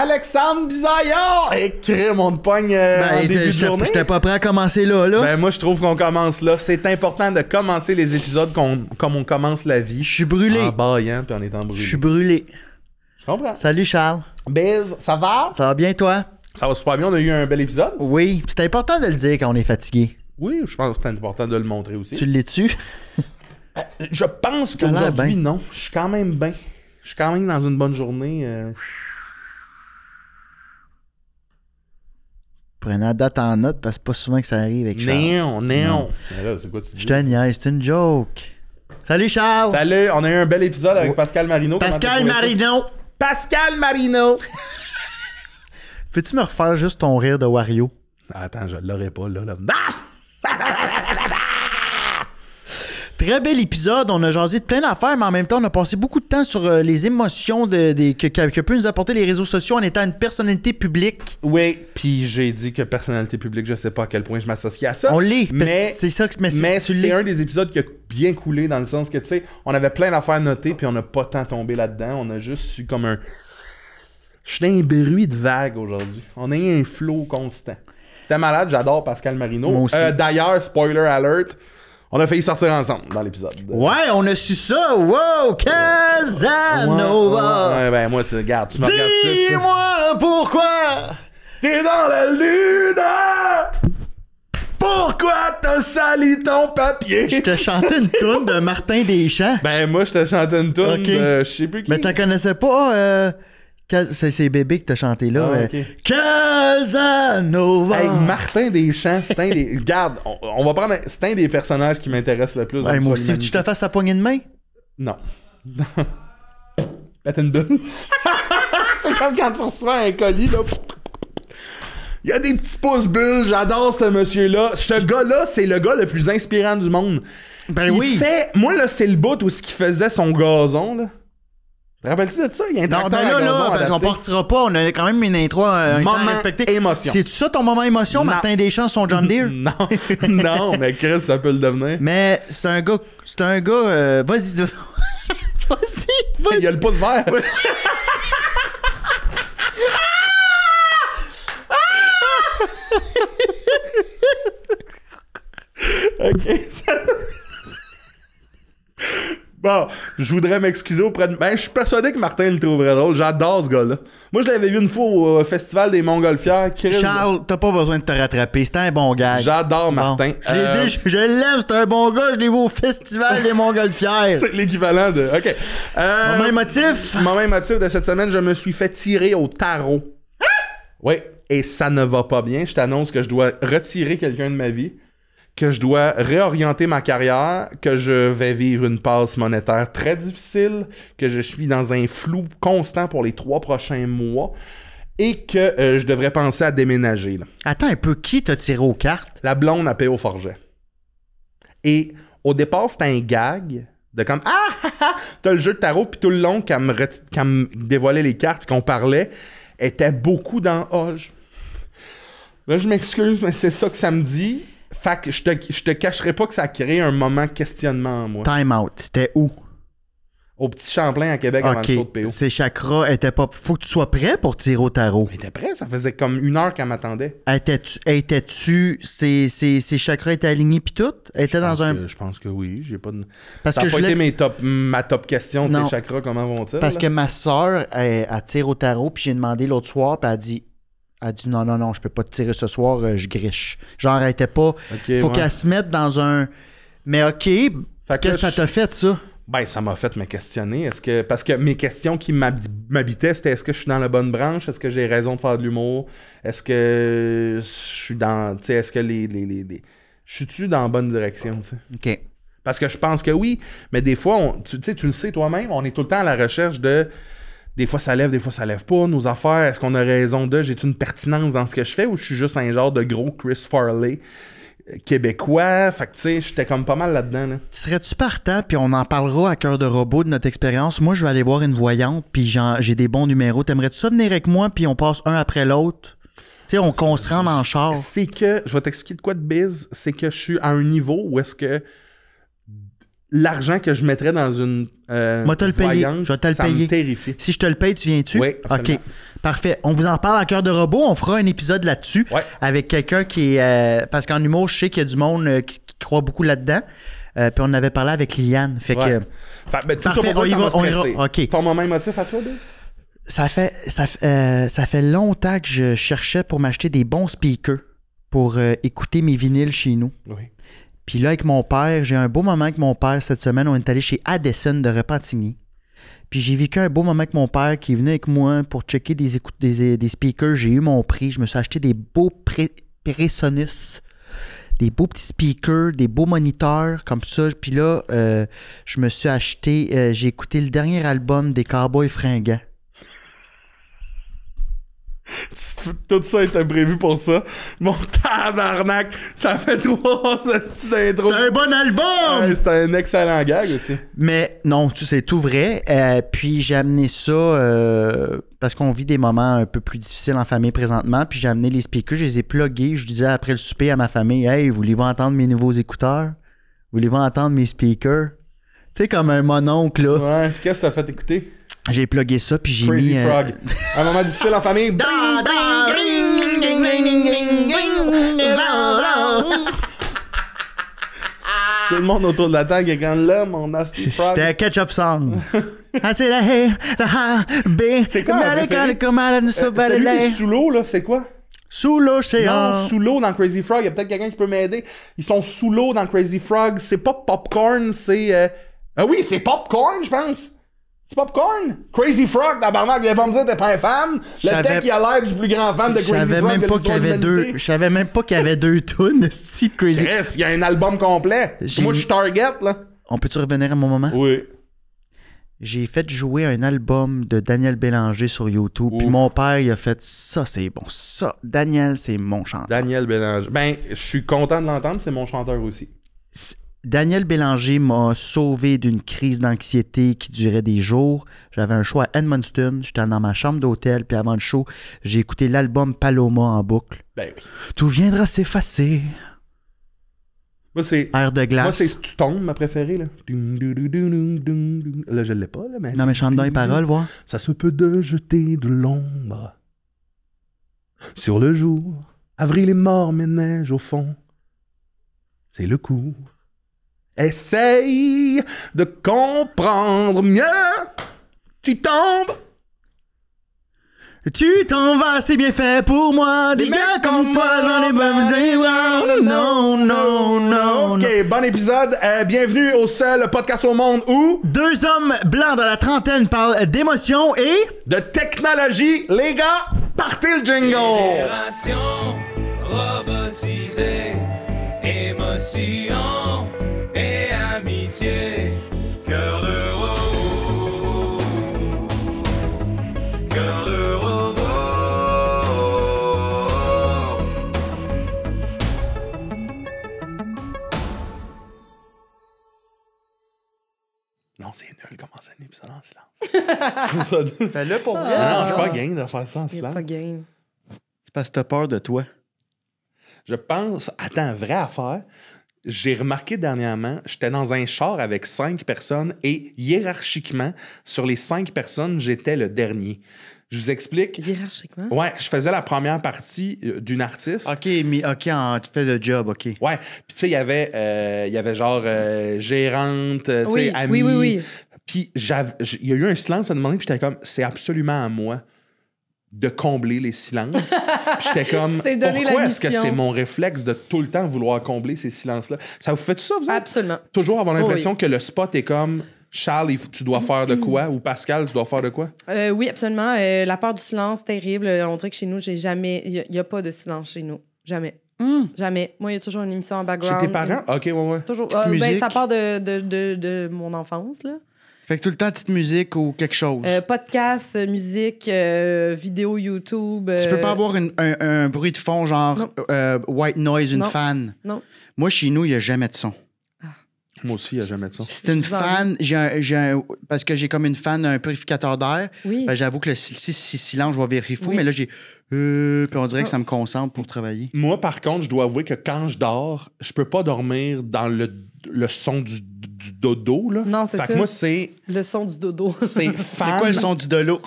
Alexandre Bisaillon! Et crème, on te pogne en début de journée. J'étais pas prêt à commencer là. Ben moi, je trouve qu'on commence là. C'est important de commencer les épisodes comme on commence la vie. Je suis brûlé. En baillant, puis en étant brûlé. Je suis brûlé. Je comprends. Salut Charles. Biz, ça va? Ça va bien toi? Ça va super bien, on a eu un bel épisode. Oui, c'est important de le dire quand on est fatigué. Oui, je pense que c'est important de le montrer aussi. Tu l'es-tu? Je pense qu'aujourd'hui, non. Je suis quand même bien. Je suis quand même dans une bonne journée. Prenez la date en note parce que c'est pas souvent que ça arrive avec Charles. Non. Là, c'est quoi tu dis? Je te niaise, c'est une joke. Salut Charles! Salut, on a eu un bel épisode avec Pascal Marino. Pascal Marino! Pascal Marino! Peux-tu me refaire juste ton rire de Wario? Attends, je l'aurais pas là. Très bel épisode, on a jasé de plein d'affaires, mais en même temps, on a passé beaucoup de temps sur les émotions que peuvent nous apporter les réseaux sociaux en étant une personnalité publique. Oui, puis j'ai dit que personnalité publique, je sais pas à quel point je m'associe à ça. On l'est, mais c'est ça que c'est un des épisodes qui a bien coulé dans le sens que, tu sais, on avait plein d'affaires notées, puis on n'a pas tant tombé là-dedans. On a juste eu comme un... Je suis dans un bruit de vague aujourd'hui. On a eu un flow constant. C'était malade, j'adore Pascal Marino. Moi aussi. D'ailleurs, spoiler alert, on a failli sortir ensemble dans l'épisode. Ouais, on a su ça! Wow! Casanova! Ouais, ben moi, tu me regardes ça. Dis-moi pourquoi! T'es dans la lune! Pourquoi t'as sali ton papier? Je te chantais une toune de Martin Deschamps. Ben moi, je te chantais une toune de je sais plus qui. Mais t'en connaissais pas... C'est Bébé que t'as chanté là. Casanova! Hey, Martin Deschamps, c'est un des... Regarde, on va prendre... C'est un des personnages qui m'intéresse le plus. Ouais, moi aussi, tu te fasses sa poignée de main? Non. Pète une bulle. C'est comme quand tu reçois un colis, là. Il y a des petits pouces bulles, j'adore ce monsieur-là. Ce gars-là, c'est le gars le plus inspirant du monde. Ben oui! Moi, là, c'est le bout où ce qu'il faisait son gazon, là. Te rappelles-tu de ça? Il y a un tracteur à gazon parce qu'on partira pas. On a quand même une intro un temps respecté. Émotion. C'est-tu ça ton moment émotion, non. Martin Deschamps, son John Deere? non, mais Chris, ça peut le devenir. Mais c'est un gars... Vas-y. Vas-y. Il y a le pouce vert. OK. Bon, je voudrais m'excuser auprès de... Ben, je suis persuadé que Martin le trouverait drôle. J'adore ce gars-là. Moi, je l'avais vu une fois au Festival des Montgolfières. Charles, t'as pas besoin de te rattraper. C'était un bon gars. J'adore Martin. Je l'aime, c'est un bon gars. Je l'ai vu au Festival des Montgolfières. C'est l'équivalent de... OK. Moment émotif? Moment émotif de cette semaine, je me suis fait tirer au tarot. Oui, et ça ne va pas bien. Je t'annonce que je dois retirer quelqu'un de ma vie, que je dois réorienter ma carrière, que je vais vivre une passe monétaire très difficile, que je suis dans un flou constant pour les 3 prochains mois et que je devrais penser à déménager. Là. Attends un peu, qui t'a tiré aux cartes? La blonde à P.O. Forget. Et au départ, c'était un gag de comme « Ah! T'as le jeu de tarot » puis tout le long, quand me dévoilait les cartes et qu'on parlait, était beaucoup dans « Ah, là, je m'excuse, mais c'est ça que ça me dit. » Fait que je te cacherai pas que ça a créé un moment questionnement en moi. Time out. C'était où? Au Petit Champlain à Québec avant le show de P.O. Ces chakras étaient pas... Faut que tu sois prêt pour tirer au tarot. Elle était prêt, ça faisait comme 1 heure qu'elle m'attendait. Étais-tu... Ces chakras étaient alignés pis tout? Je pense que oui. J'ai pas de... Parce ça que n'a pas été ma top question. Tes chakras, comment vont-ils? Parce que ma soeur, elle tire au tarot puis j'ai demandé l'autre soir puis elle dit non, je peux pas te tirer ce soir, je griche. Genre, elle était pas... Faut qu'elle se mette dans un... Mais OK, qu'est-ce que ça t'a fait, ça? Ben, ça m'a fait me questionner. Parce que mes questions qui m'habitaient, c'était est-ce que je suis dans la bonne branche? Est-ce que j'ai raison de faire de l'humour? Est-ce que je suis dans... Tu sais, est-ce que je suis-tu dans la bonne direction, tu sais? OK. Parce que je pense que oui, mais des fois, tu le sais toi-même, on est tout le temps à la recherche de... Des fois, ça lève, des fois, ça lève pas. Nos affaires, est-ce qu'on a raison de... J'ai-tu une pertinence dans ce que je fais ou je suis juste un genre de gros Chris Farley québécois? Fait que, tu sais, j'étais comme pas mal là-dedans. Là. Serais-tu partant, puis on en parlera à Cœur de Robot de notre expérience. Moi, je vais aller voir une voyante, puis j'ai des bons numéros. T'aimerais-tu ça venir avec moi, puis on passe un après l'autre? Tu sais, qu'on se rende en char. C'est que... Je vais t'expliquer de quoi de biz. C'est que je suis à un niveau où est-ce que... l'argent que je mettrais dans une moi, te le payer. Je vais te le ça payer. me terrifie. Si je te le paye, tu viens-tu? Oui, absolument. OK. Parfait. On vous en parle en cœur de robot. On fera un épisode là-dessus avec quelqu'un qui est... parce qu'en humour, je sais qu'il y a du monde qui croit beaucoup là-dedans. Puis on en avait parlé avec Liliane. Fait que... Ben, tout parfait, ça pour ça m'a stressé. OK. Ton moment émotif à toi, Biz? Ça fait longtemps que je cherchais pour m'acheter des bons speakers pour écouter mes vinyles chez nous. Oui. Puis là, avec mon père, j'ai un beau moment avec mon père cette semaine. On est allé chez Addison de Repentigny. Puis j'ai vécu un beau moment avec mon père qui est venu avec moi pour checker des speakers. J'ai eu mon prix. Je me suis acheté des beaux Presonus, des beaux petits speakers, des beaux moniteurs comme ça. Puis là, je me suis acheté... j'ai écouté le dernier album des Cowboys Fringants. Tout ça était prévu pour ça. Mon tabarnak, ça fait 3 styles d'intro. C'est un bon album! C'est un excellent gag aussi. Mais non, c'est tout vrai. Puis j'ai amené ça parce qu'on vit des moments un peu plus difficiles en famille présentement. Puis j'ai amené les speakers, je les ai plugués. Je disais après le souper à ma famille, « Hey, voulez-vous entendre mes nouveaux écouteurs? Voulez-vous entendre mes speakers? » Tu sais, comme un mononcle, là. Ouais, qu'est-ce que t'as fait écouter? J'ai plugué ça, puis j'ai Crazy mis... Frog. Un moment difficile en famille. Tout le monde autour de la table est comme là, mon nasty frog. C'était un ketchup song. C'est quoi, celui qui est sous l'eau, là, c'est quoi? Sous l'océan. Non, sous l'eau dans Crazy Frog. Il y a peut-être quelqu'un qui peut m'aider. Ils sont sous l'eau dans Crazy Frog. C'est pas Popcorn, c'est... Ah oui, c'est Popcorn, je pense. C'est Popcorn? Crazy Frog, tabarnak, viens pas me dire que t'es pas un fan. Le tech, il a l'air du plus grand fan de Crazy Frog de l'histoire de l'humanité. Je savais même pas qu'il y avait 2 tunes de Crazy. Chris, il y a un album complet. Moi, je suis Target, là. On peut-tu revenir à mon moment? Oui. J'ai fait jouer un album de Daniel Bélanger sur YouTube. Puis mon père, il a fait ça, c'est bon. Ça, Daniel, c'est mon chanteur. Daniel Bélanger. Ben, je suis content de l'entendre, c'est mon chanteur aussi. Daniel Bélanger m'a sauvé d'une crise d'anxiété qui durait des jours. J'avais un show à Edmundston. J'étais dans ma chambre d'hôtel. Puis avant le show, j'ai écouté l'album Paloma en boucle. Ben oui. Tout viendra s'effacer. Moi, c'est... Air de glace. Moi, c'est Tu tombes, ma préférée, là. Là, je l'ai pas, là, mais... Non, mais chante dans les paroles, voir. Ça se peut de jeter de l'ombre sur le jour. Avril est mort, mais neige au fond. C'est le cours. Essaye de comprendre mieux. Tu tombes. Tu t'en vas, c'est bien fait pour moi. Des gars comme toi, j'en ai besoin. Non, non, non. Ok, bon épisode. Bienvenue au seul podcast au monde où 2 hommes blancs dans la trentaine parlent d'émotion et de technologie. Les gars, partez le jingle. Génération robotisée, émotion et amitié, cœur de robot, cœur de robot. Non, c'est nul, commencer un épisode en silence. fais-le pour vrai. Non, je suis pas game de faire ça en Il est silence. pas game. C'est parce que t'as peur de toi. Je pense... Attends, vraie affaire. J'ai remarqué dernièrement, j'étais dans un char avec 5 personnes et hiérarchiquement, sur les 5 personnes, j'étais le dernier. Je vous explique. Hiérarchiquement? Ouais, je faisais la première partie d'une artiste. OK, mais tu fais le job, OK. Ouais, puis tu sais, il y avait genre gérante, tu sais, Oui, amie. oui. Puis il y a eu un silence à demander, puis j'étais comme, c'est absolument à moi de combler les silences. Puis j'étais comme, pourquoi est-ce que c'est mon réflexe de tout le temps vouloir combler ces silences-là? Ça vous fait ça, vous autres? Absolument. Toujours avoir l'impression que le spot est comme, Charles, tu dois faire de quoi? Ou Pascal, tu dois faire de quoi? Oui, absolument. La peur du silence, terrible. On dirait que chez nous, j'ai jamais... Il n'y a pas de silence chez nous. Jamais. Jamais. Moi, il y a toujours une émission en background. Chez tes parents? OK, ouais. Toujours. Petite musique. Ça part de mon enfance, là. Fait que tout le temps, petite musique ou quelque chose. Podcast, musique, vidéo YouTube. Tu peux pas avoir un bruit de fond, genre white noise, une Non. fan. Non. Moi, chez nous, il n'y a jamais de son. Moi aussi, il n'y a jamais de ça. C'est une fan, parce que j'ai comme une fan, un purificateur d'air. Oui. Ben, j'avoue que si c'est silent, je vais vérifier fou, Oui. mais là, j'ai. Puis on dirait que ça me concentre pour travailler. Moi, par contre, je dois avouer que quand je dors, je peux pas dormir dans le le son du dodo, là. Non, c'est Fait ça. que moi, c'est Le son du dodo. fan... C'est quoi le son du dolo?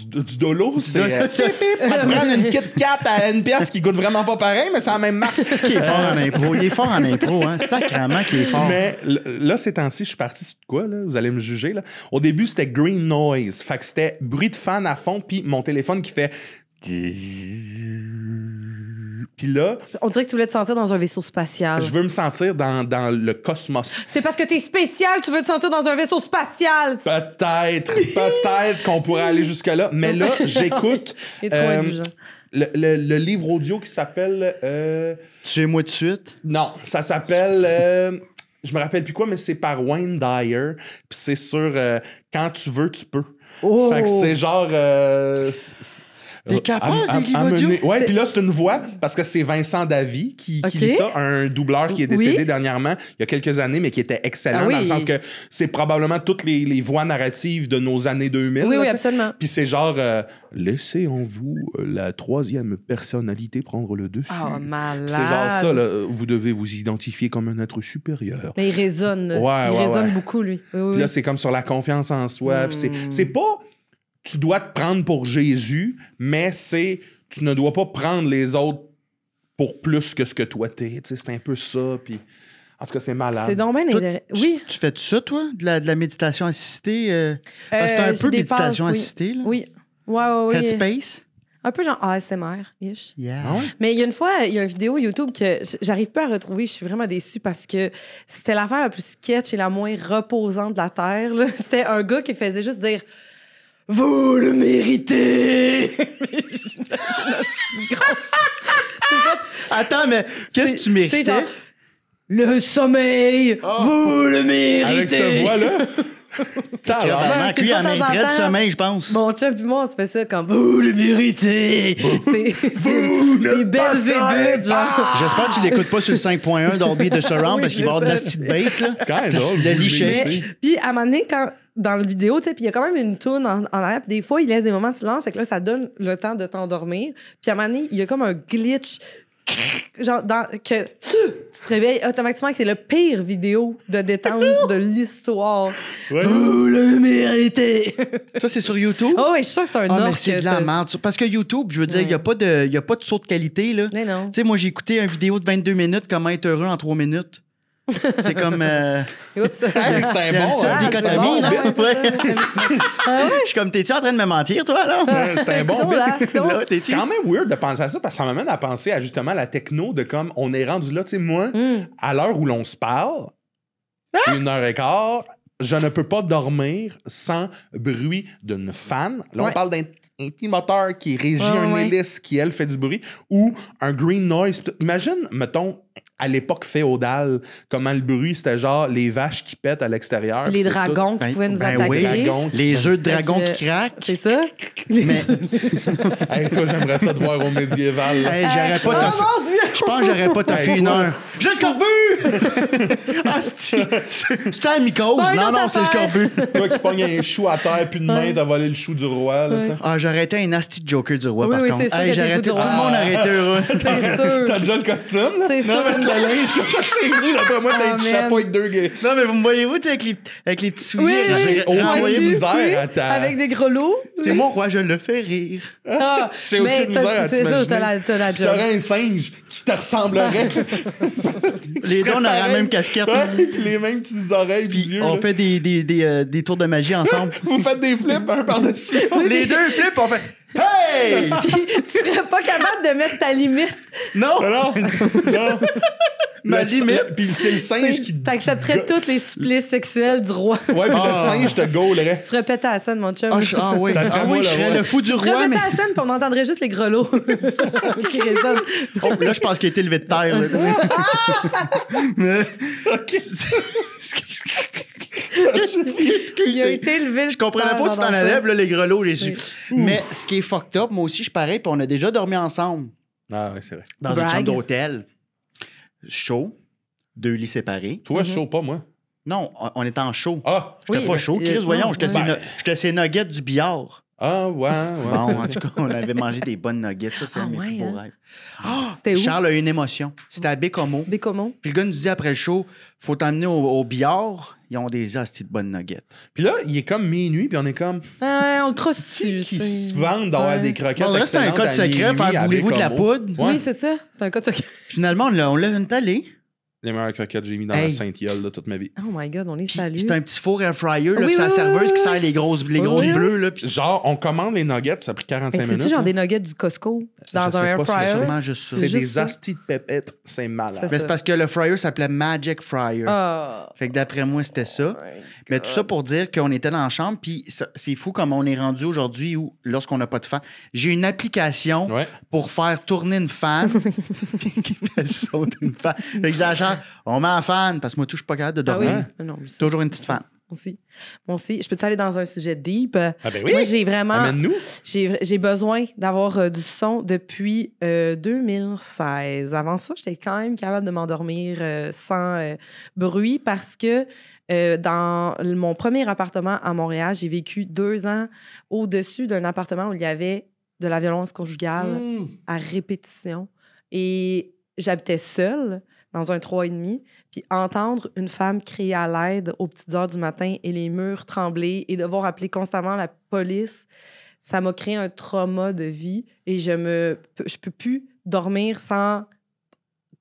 Du dolo, c'est... va te prendre une Kit Kat à une pièce qui goûte vraiment pas pareil, mais c'est la même marque. Qui est fort en impro. Il est fort en impro, hein. Sacrément qu'il est fort. Mais là, ces temps-ci, je suis parti sur quoi, là? Vous allez me juger, là. Au début, c'était green noise. Fait que c'était bruit de fan à fond, puis mon téléphone qui fait... Puis là, On dirait que tu voulais te sentir dans un vaisseau spatial. je veux me sentir dans le cosmos. C'est parce que t'es spécial, tu veux te sentir dans un vaisseau spatial. Peut-être qu'on pourrait aller jusque-là. Mais là, j'écoute Il est trop indulgent. le livre audio qui s'appelle... Tuez-moi de suite. Non, ça s'appelle... je me rappelle plus quoi, mais c'est par Wayne Dyer. Puis c'est sur Quand tu veux, tu peux. Oh. Fait que c'est genre... T'es capable des livres audio? Ouais, puis là, c'est une voix, parce que c'est Vincent Davy qui lit ça, un doubleur qui est décédé dernièrement, il y a quelques années, mais qui était excellent, dans le sens que c'est probablement toutes les voix narratives de nos années 2000. Oui, là, oui, absolument. Puis c'est genre, laissez en vous la troisième personnalité prendre le dessus. Oh, malade. C'est genre ça, là, vous devez vous identifier comme un être supérieur. Mais il résonne. Il résonne beaucoup, lui. Oui, Puis là, c'est comme sur la confiance en soi. Puis c'est pas... Tu dois te prendre pour Jésus, mais tu ne dois pas prendre les autres pour plus que ce que toi t'es. Tu sais, c'est un peu ça. Puis, en tout cas, c'est malade. C'est donc bien intéressant. Oui. Tu fais ça, toi? De la méditation assistée? C'est un peu méditation assistée, là? Oui. Ouais. Headspace? Un peu genre ASMR-ish. Yeah. Ah ouais? Mais il y a une fois, il y a une vidéo YouTube que j'arrive pas à retrouver. Je suis vraiment déçue parce que c'était l'affaire la plus sketch et la moins reposante de la Terre, là. C'était un gars qui faisait juste dire... Vous le méritez! Attends, mais qu'est-ce que tu méritais? Genre, le sommeil! Vous le méritez! Avec cette voix-là? Vraiment, lui, il en a un trait de sommeil, je pense. Mon chum puis moi, on se fait ça comme vous le méritez! C'est Belzébuth, genre. J'espère que tu l'écoutes pas sur le 5.1 Dolby de Surround Oui, parce qu'il va y avoir de la c'est petite bass, là. C'est quand même drôle. Le liché. Mais, puis à un moment donné, dans la vidéo, tu sais, puis il y a quand même une toune en arrière, puis des fois, il laisse des moments de silence, fait que là, ça donne le temps de t'endormir. Puis à un moment donné, il y a comme un glitch, genre, que tu te réveilles automatiquement, que c'est le pire vidéo de détente de l'histoire. Ouais. Vous le méritez! Ça, c'est sur YouTube? Oh, oui, je suis sûre que c'est un Ah, mais orque. c'est de la merde. Parce que YouTube, je veux dire, il n'y a pas de saut de qualité, là. Mais non. Tu sais, moi, j'ai écouté une vidéo de 22 minutes, comment être heureux en 3 minutes. C'est comme... Oups. Hey, c'est un bon. Tu hein? dis c'est dichotomie, bon, là. non, Ouais. Ah ouais? Je suis comme, t'es-tu en train de me mentir, toi, là? Ouais, c'est un bon Non, bit. là, non. Là, C'est quand même weird de penser à ça parce que ça m'amène à penser à justement la techno de comme on est rendu là. Tu sais, moi, à l'heure où l'on se parle, 1h15, je ne peux pas dormir sans bruit d'une fan. Là, Ouais. on parle d'un moteur qui régit Ouais, un ouais. hélice qui, elle, fait du bruit ou un green noise. Imagine, mettons, à l'époque féodale, comment le bruit, c'était genre les vaches qui pètent à l'extérieur. Les c'est dragons tout. qui pouvaient nous ben oui. attaquer. Dragons. Les œufs de dragon Fait que- qui craquent. C'est ça? Mais, Hey, toi, j'aimerais ça te voir au médiéval. là. hey, j'aurais pas Oh toffé. mon Dieu! Je pense que j'aurais pas toffé Hey, une toi, heure. J'ai le scorbut! Ah, c'est un mycose. Bon, une Non, autre non, c'est le affaire. scorbut. Toi qui pognes un chou à terre, puis de main, t'as volé le chou du roi. Là, tu sais. Ah, j'aurais été un asti de Joker du roi, Oui, par oui, contre. c'est sûr que j'aurais t'es été- fou tout du le roi. monde aurait été heureux. C'est sûr. T'as déjà le costume, là? C'est non, sûr. même le linge comme ça chez vous, d'après moi, t'as Ah, du man. chapeau avec deux gays. Non, mais vous me voyez-vous, tu sais, avec les petits souliers. Oui, J'ai oui. aucune Pointu, misère oui, à ta- Avec des grelots. C'est mon roi, je le fais rire. Ah, J'ai aucune misère à c'est ça, t'imaginer. t'as la job. T'aurais un singe qui te ressemblerait. Les deux, on aurait la même casquette. Ouais, puis les mêmes petites oreilles, Puis puis yeux. on là. fait des tours de magie ensemble. Vous faites des flips un par-dessus. Les deux flips, on fait Hey! Tu serais pas capable de mettre ta limite. Non! Non, non. Ma limite. Puis c'est le singe qui... T'accepterais tous les supplices sexuels du roi. Ouais, puis Ah. le singe te gaulerait. Tu répètes à la scène, mon chum. Ah oui, Ça serait moi, je le serais roi. le fou du Tu roi, répètes mais... à la scène, puis on entendrait juste les grelots qui résonnent. Oh, là, je pense qu'il a été levé de terre. Là. Mais- Il a été élevé. Je comprenais pas où tu t'en allais, puis là, les grelots, j'ai su. Oui. Mais ce qui est fucked up, moi aussi, je suis pareil, puis on a déjà dormi ensemble Ah ouais, c'est vrai. dans une Brag. chambre d'hôtel. Chaud, 2 lits séparés. Toi, chaud, pas moi. Non, on était en chaud. Ah! J'étais Oui, pas chaud, Chris, non, voyons, j'étais ouais. ces nuggets du billard. Ah, ouais. Bon, en tout cas, on avait mangé des bonnes nuggets. Ça, c'est un de mes plus beaux rêves. C'était où? Charles a une émotion. C'était à Bécomo. Bécomo. Puis le gars nous dit après le show, faut t'emmener au billard. Ils ont des hosties de bonnes nuggets. Puis là, il est comme minuit, puis on est comme... On le trosse-tu? Qui se vendent d'avoir des croquettes On reste un code secret. Voulez-vous de la poudre? Ouais. Oui, c'est ça. C'est un code secret. Finalement, on l'a installé. Les meilleures croquettes que j'ai mis dans la Saint-Yole de toute ma vie. Oh my God, on les Puis salue. c'est un petit four air fryer, là, Oui, puis c'est la oui, serveuse oui, qui oui. sert les grosses Oui, bleues. Là, puis Genre, on commande les nuggets, puis ça a pris 45 minutes. C'est-tu genre là. des nuggets du Costco dans Je un sais air pas si fryer? c'est sûrement juste ça. C'est juste des ça. astis de pépettes, c'est malade. C'est Mais c'est parce que le fryer s'appelait Magic Fryer. Ah. Fait que d'après moi, c'était ça. Mais tout ça pour dire qu'on était dans la chambre, puis c'est fou comme on est rendu aujourd'hui où, lorsqu'on n'a pas de fan, j'ai une application Ouais. pour faire tourner une fan qui fait le son d'une fan. Fait que dans la chambre, on met un fan, parce que moi, tout, je suis pas capable de Ah oui? dormir. Non, mais c'est- Toujours une petite fan. Moi aussi. Je peux aller dans un sujet deep? Ah ben oui! Moi, j'ai vraiment... Amène-nous! J'ai besoin d'avoir du son depuis 2016. Avant ça, j'étais quand même capable de m'endormir sans bruit parce que dans mon premier appartement à Montréal, j'ai vécu 2 ans au-dessus d'un appartement où il y avait de la violence conjugale à répétition. Et j'habitais seule dans un 3,5. Puis entendre une femme crier à l'aide aux petites heures du matin et les murs trembler et devoir appeler constamment la police, ça m'a créé un trauma de vie et je peux plus dormir sans...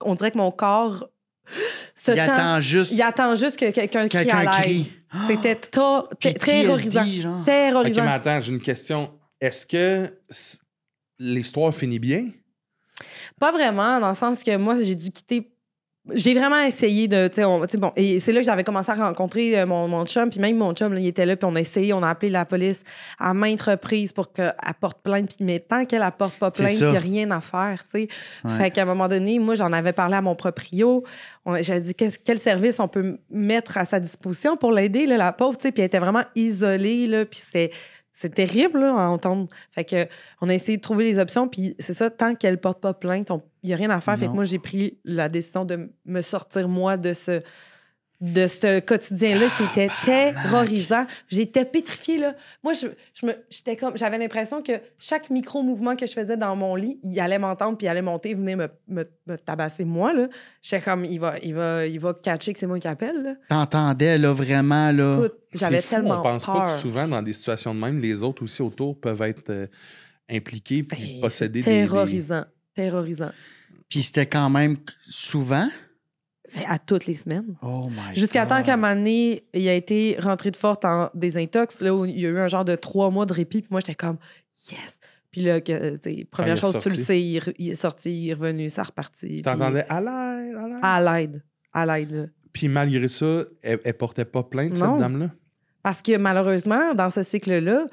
On dirait que mon corps Il attend juste il attend juste que quelqu'un crie quelqu'un à l'aide. crie. C'était terrorisant. PTSD, genre. Ok, Terrorisant. mais attends, j'ai une question. Est-ce que l'histoire finit bien? Pas vraiment, dans le sens que moi, j'ai dû quitter. J'ai vraiment essayé de. Tu sais, bon, et c'est là que j'avais commencé à rencontrer mon chum, puis même mon chum, là, il était là, puis on a essayé, on a appelé la police à maintes reprises pour qu'elle porte plainte, puis mais tant qu'elle apporte pas C'est plainte, il ça. n'y a rien à faire, tu sais. Ouais. Fait qu'à un moment donné, moi, j'en avais parlé à mon proprio. J'avais dit quel service on peut mettre à sa disposition pour l'aider, là, la pauvre, tu sais, puis elle était vraiment isolée, là, puis c'est terrible là, à entendre. Fait que on a essayé de trouver les options, puis c'est ça, tant qu'elle porte pas plainte, il n'y a rien à faire. Fait que Non. moi, j'ai pris la décision de me sortir, moi, de ce quotidien-là qui était terrorisant. J'étais pétrifiée, là. Moi, j'étais comme... J'avais l'impression que chaque micro-mouvement que je faisais dans mon lit, il allait m'entendre, puis il allait monter, venir me tabasser, moi, là. J'étais comme, il va catcher que c'est moi qui appelle, là. T'entendais, là, vraiment, là. Écoute, j'avais C'est fou, tellement on pense peur. pas que souvent, dans des situations de même, les autres aussi autour peuvent être impliqués puis Ben, posséder c'est des... terrorisant. Puis c'était quand même souvent. C'est à toutes les semaines. Oh my Jusqu'à God. temps qu'à un moment donné, il a été rentré de forte en désintox, là où il y a eu un genre de 3 mois de répit, puis moi, j'étais comme « yes ». Puis là, première il est chose, tu sorti. le sais, il est sorti, il est revenu, ça reparti. T'entendais « à l'aide, à l'aide ». À l'aide, là. Puis malgré ça, elle portait pas plainte, Non. cette dame-là? Parce que malheureusement, dans ce cycle-là,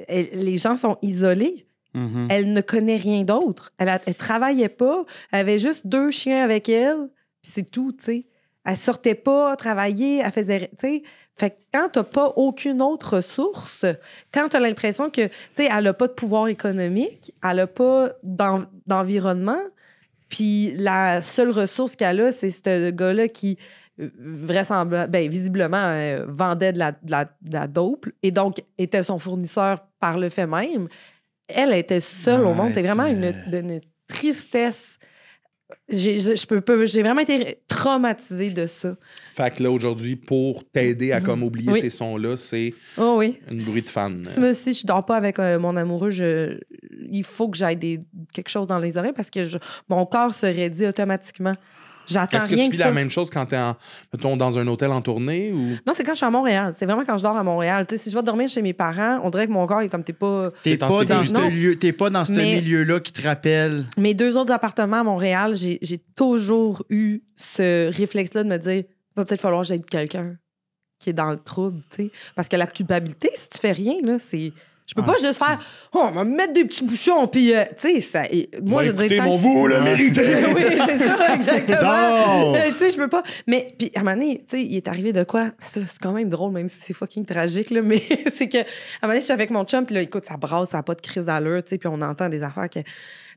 les gens sont isolés. Mhm. Elle ne connaît rien d'autre. Elle travaillait pas. Elle avait juste 2 chiens avec elle. Puis c'est tout, tu sais. Elle sortait pas travailler. Elle faisait... Tu sais, fait que quand t'as pas aucune autre ressource, quand t'as l'impression que, tu sais, elle a pas de pouvoir économique, elle a pas d'environnement, puis la seule ressource qu'elle a, c'est ce gars-là qui visiblement vendait de la dope et donc était son fournisseur par le fait même. Elle était seule au monde. C'est vraiment une tristesse. J'ai vraiment été traumatisée de ça. Fait que là, aujourd'hui, pour t'aider à comme oublier Oui. ces sons-là, c'est Oh oui. une bruit de fan. Si je dors pas avec mon amoureux, il faut que j'aille quelque chose dans les oreilles parce que mon corps se raidit automatiquement. J'attends Est-ce que rien tu que vis ça. la même chose quand t'es mettons, dans un hôtel en tournée ou... Non, c'est quand je suis à Montréal. C'est vraiment quand je dors à Montréal. Tu sais, si je vais dormir chez mes parents, on dirait que mon corps est comme t'es pas... T'es T'es en pas dans sécurité. t'es pas dans ce Mais- milieu-là qui te rappelle. Mes 2 autres appartements à Montréal, j'ai toujours eu ce réflexe-là de me dire va peut-être falloir que j'aide quelqu'un qui est dans le trouble, tu sais. Parce que la culpabilité, si tu fais rien, là, c'est... Je peux pas juste faire « Oh, on va me mettre des petits bouchons, puis... tu sais, ça... Moi, je veux dire... tant que- vous le méritez! oui, c'est ça, exactement. Non! Tu sais, je peux pas... Mais, puis, à un moment donné, tu sais, il est arrivé de quoi? C'est quand même drôle, même si c'est fucking tragique, là, mais c'est que, à un moment donné, je suis avec mon chum, puis là, écoute, ça brasse, ça n'a pas de crise d'allure, tu sais, puis on entend des affaires que...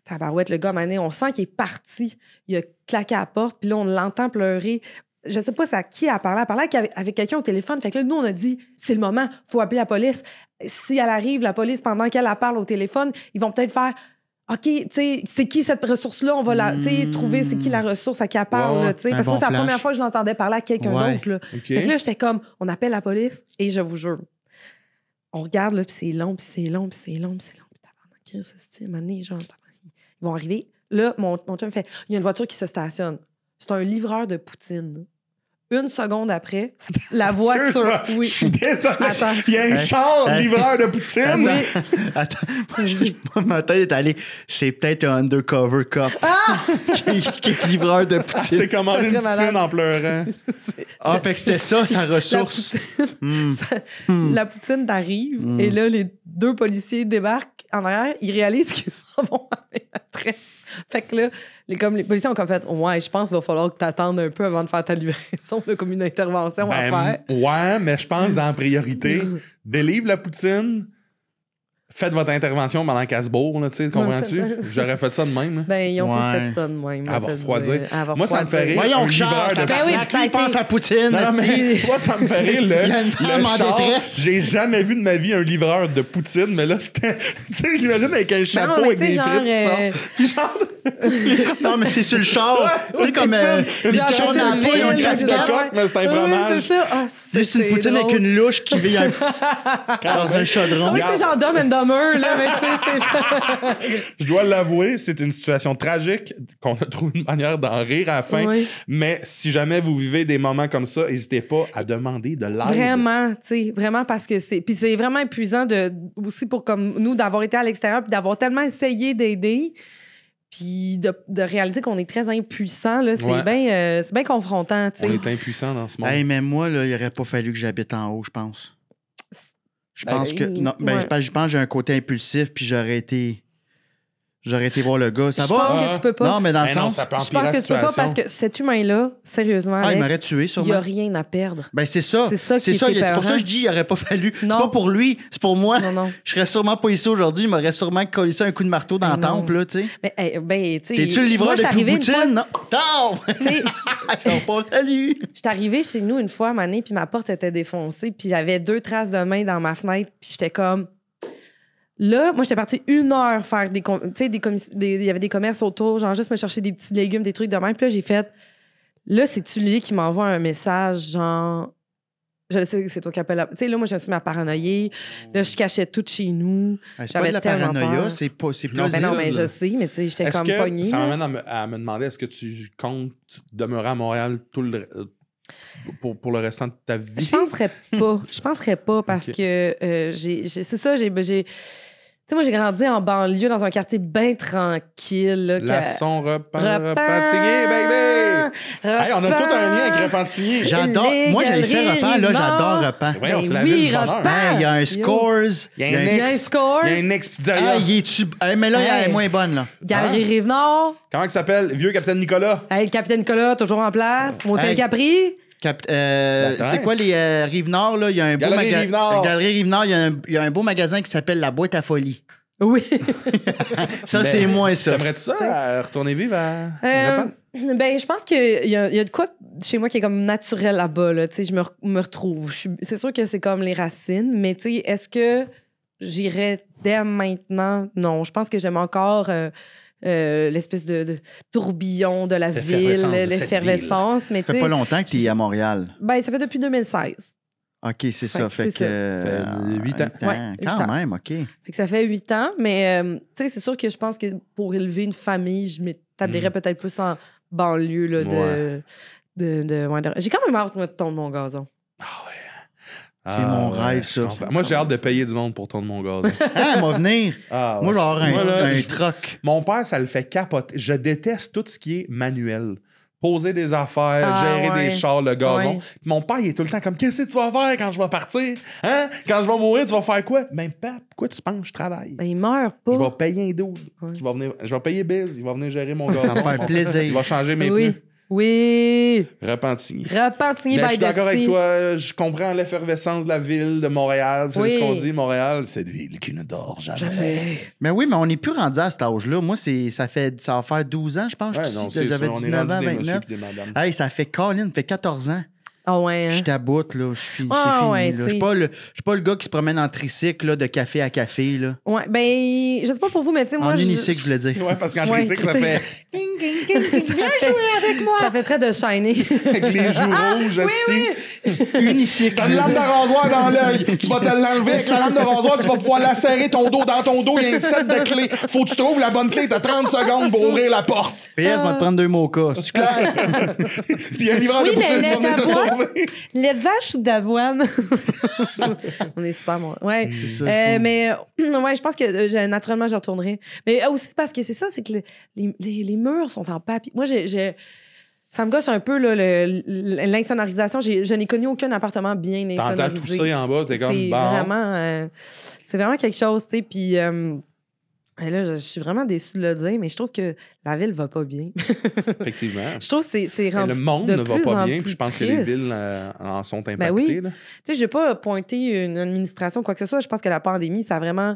Tabarouette, le gars, à un moment donné, on sent qu'il est parti. Il a claqué à la porte, puis là, on l'entend pleurer. Je sais pas c'est à qui elle parlait. Elle parlait avec quelqu'un au téléphone. Fait que là, nous, on a dit, c'est le moment, faut appeler la police. si elle arrive, la police, pendant qu'elle parle au téléphone, ils vont peut-être faire OK, tu sais, c'est qui cette ressource-là? On va la, trouver c'est qui la ressource à qui elle parle. Là, parce que moi, c'est la première fois que je l'entendais parler à quelqu'un d'autre. Là. Okay. Fait que là, j'étais comme, on appelle la police et je vous jure, on regarde, là, puis c'est long, puis c'est long, puis c'est long, puis c'est long. Puis tabarnak, c'est mané, genre, ils vont arriver. Là, mon chum fait, il y a une voiture qui se stationne. C'est un livreur de poutine. Une seconde après, la voiture... Oui. Je suis désolé. Attends. Il y a un char livreur de poutine. Oui. Attends, moi, ma tête est allée. C'est peut-être un undercover cop qui est livreur de poutine. C'est commandé une serait poutine malade. en pleurant. Ah, fait que c'était ça, sa ressource. La poutine t'arrive et là, les 2 policiers débarquent en arrière. Ils réalisent qu'ils s'en vont avec la tresse. Fait que là, les policiers ont comme fait « Ouais, je pense qu'il va falloir que tu attendes un peu avant de faire ta livraison, là, comme une intervention à faire. » Ouais, mais je pense dans la priorité, délivre la poutine, faites votre intervention pendant qu'elle se bourre, là, tu sais, comprends-tu? J'aurais fait ça de même. Là. Ben, ils ont pas Ouais. fait ça de même. Elle va refroidir. Moi, ça me fait rire. Voyons un que Charles, livreur de Ben oui, tabarnak, puis ça a il été- pense à Poutine. Non, mais esti. moi, ça me fait rire, Il y a une le femme en char. détresse. J'ai jamais vu de ma vie un livreur de poutine, mais là, c'était... Tu sais, je l'imagine avec un chapeau, mais avec tu sais, des genre, frites, tout ça. Non, mais c'est sur le char. Tu sais, comme Une les Genre, pigeons de la poutine poule, ils ont une ville, casque de casquette. coque, mais c'est un fromage. Oui, c'est ça. Ah, Lui, c'est une poutine avec drôle. une louche qui vit dans un chaudron. Oui, c'est genre Dumb and Dumber, là, mais tu sais, c'est... Je dois l'avouer, c'est une situation tragique qu'on a trouvé une manière d'en rire à la fin. Oui. Mais si jamais vous vivez des moments comme ça, n'hésitez pas à demander de l'aide. Vraiment, tu sais, vraiment parce que c'est... Puis c'est vraiment épuisant aussi pour comme nous d'avoir été à l'extérieur puis d'avoir tellement essayé d'aider puis de réaliser qu'on est très impuissant, là. C'est bien confrontant, tu On sais. est impuissant dans ce monde. Hey, mais moi, là, il aurait pas fallu que j'habite en haut, je pense. Je pense que. Non, ouais. je pense que j'ai un côté impulsif, puis j'aurais été voir le gars. Ça Je va? pense que tu peux pas. Non, mais dans le Mais non, sens. ça peut Je empirer pense la que tu peux pas situation. parce que cet humain-là, sérieusement, Ah, il Alex, m'aurait tué, il n'y a sûrement. rien à perdre. Ben, c'est ça. C'est ça qui est C'est pour ça épeurant. que je dis, il aurait pas fallu. C'est Non. pas pour lui, c'est pour moi. Non, non. Je serais sûrement pas ici aujourd'hui. Il m'aurait sûrement collé ça un coup de marteau dans la Ben non. tempe, là, tu sais. Mais, ben, tu sais... T'es-tu le livreur moi, de j'étais arrivée une fois- poutine? Non. Non! Tu sais, T'as pas salut! j'étais arrivée chez nous une fois, Mané, puis ma porte était défoncée, puis j'avais 2 traces de main dans ma fenêtre, puis j'étais comme... Là, moi, j'étais partie 1 heure faire des... Tu sais, il y avait des commerces autour, genre juste me chercher des petits légumes, des trucs de même. Puis là, j'ai fait... Là, c'est-tu lui qui m'envoie un message, genre... Je sais que c'est toi qui appelle... Tu sais, là, moi, je me suis mis à paranoïer. Là, je cachais tout chez nous. C'est pas de J'avais la tellement paranoïa, peur. c'est pas. C'est Non, plus. c'est Ben non, ça, mais là. je sais, mais tu sais, j'étais Est-ce comme que pognée. ça là. m'amène à me demander, est-ce que tu comptes demeurer à Montréal pour le restant de ta vie? Je penserais pas. Je penserais pas parce Ok. que c'est ça, j'ai tu sais, moi, j'ai grandi en banlieue dans un quartier bien tranquille. Là, La son Repentigny, baby! Hey, on a tout un lien avec Repentigny. J'adore. Les Moi, j'ai laissé galeries Repan, là, Rive-Nord. j'adore Repan. Voyons, c'est la oui, ville du bonheur. Repan. Hey, il y a un Yo. Scores. Il y a un Il y a un ex. score. Il y a un ex pizzeria. Ah, il est-tu. Hey, mais là, elle est Hey. moins bonne, là. Galerie Hein? Rive-Nord. Comment il s'appelle? Vieux Capitaine Nicolas. Hey, le capitaine Nicolas, toujours en place. Motel Hey. Capri. C'est quoi les Rive-Nord, là? Il y a un beau Galerie Rive-Nord. Galerie Rive-Nord, il y a un beau magasin qui s'appelle La Boîte à Folie. Oui. Ça, c'est moi, ça. T'aimerais-tu ça, à retourner vivre à Repan? Ben, je pense qu'il y a de quoi chez moi qui est comme naturel là-bas. Là. Tu sais, je me retrouve. C'est sûr que c'est comme les racines, mais tu sais, est-ce que j'irais dès maintenant? Non, je pense que j'aime encore l'espèce de tourbillon de la ville, L'effervescence de cette l'effervescence. Mais Ça tu fait sais, pas longtemps que tu es à Montréal. ben, ça fait depuis 2016. OK, c'est ça. Fait Fait que que. c'est ça. Fait 8 ans. Ouais, 8 Quand ans. même, OK. Fait que ça fait 8 ans, mais tu sais, c'est sûr que je pense que pour élever une famille, je m'établirais peut-être plus en banlieue là, Ouais. J'ai quand même hâte moi, de tondre mon gazon. C'est mon rêve, je ça. comprends. Moi, j'ai hâte de payer du monde pour tourner mon gaz. Hein, moi, venir. Ah, Moi, je vais avoir Moi, là, un troc. Mon père, ça le fait capoter. Je déteste tout ce qui est manuel. Poser des affaires, Ah, gérer ouais. des chars, le gazon. Ouais. Puis mon père, il est tout le temps comme, qu'est-ce que tu vas faire quand je vais partir? Hein? Quand je vais mourir, tu vas faire quoi? Ben, papa, pourquoi tu penses que je travaille? Ben, il meurt pas. Je vais payer un dude. Ouais. Je vais payer Biz. Il va venir gérer mon Ça gazon. va me faire Il plaisir. va changer mes Oui. pneus. Oui. Repentigny. Repentigny Mais je by suis d'accord the avec sea. toi. Je comprends l'effervescence de la ville de Montréal. C'est Oui. ce qu'on dit, Montréal, cette ville qui ne dort jamais. Jamais. Mais oui, mais on n'est plus rendu à cet âge-là. Moi, ça va faire 12 ans, je pense. Ouais, que non, ici, c'est j'avais sûr, on est 19 ans, rendu des messieurs 29. pis des madames. Hey, ça fait Colin, ça fait 14 ans Ah ouais. Je t'aboute, là. C'est fini. Ouais, Là. Je suis pas le gars qui se promène en tricycle, là, de café à café, là. Ouais, ben, je sais pas pour vous, mais tu sais, moi. En unicycle, je voulais dire. Ouais, parce qu'en Ouais, tricycle, ça c'est- fait Viens jouer avec moi! Ça fait très de shiny. avec les joues rouges, esti. Unicycle. T'as une lame de rasoir dans l'œil. Tu vas te l'enlever avec la lame de rasoir, tu vas pouvoir lacérer ton dos. Dans ton dos, il y a un set de clés. Faut que tu trouves la bonne clé. T'as 30 secondes pour ouvrir la porte. PS, va te prendre 2 mochas. C'est clair? Puis un livreur Oui, de mais poutine lait va venir te d'avoine? sauver. Lait de vache ou d'avoine? On est super, moi. Ouais. C'est ça, Mais ouais, je pense que naturellement, je retournerai. Mais aussi, parce que c'est ça, c'est que les murs sont en papier. Moi, ça me gosse un peu, là, l'insonorisation. Je n'ai connu aucun appartement bien T'entends insonorisé. pousser en bas, t'es comme C'est vraiment quelque chose, tu sais. Puis et là, je suis vraiment déçue de le dire, mais je trouve que la ville va pas bien. Effectivement. Je trouve que c'est Mais rendu le monde de ne va plus pas en bien, plus puis je pense que les triste. villes en sont impactées. Ben oui. Là. Tu sais, je vais pas pointer une administration ou quoi que ce soit. Je pense que la pandémie, ça a vraiment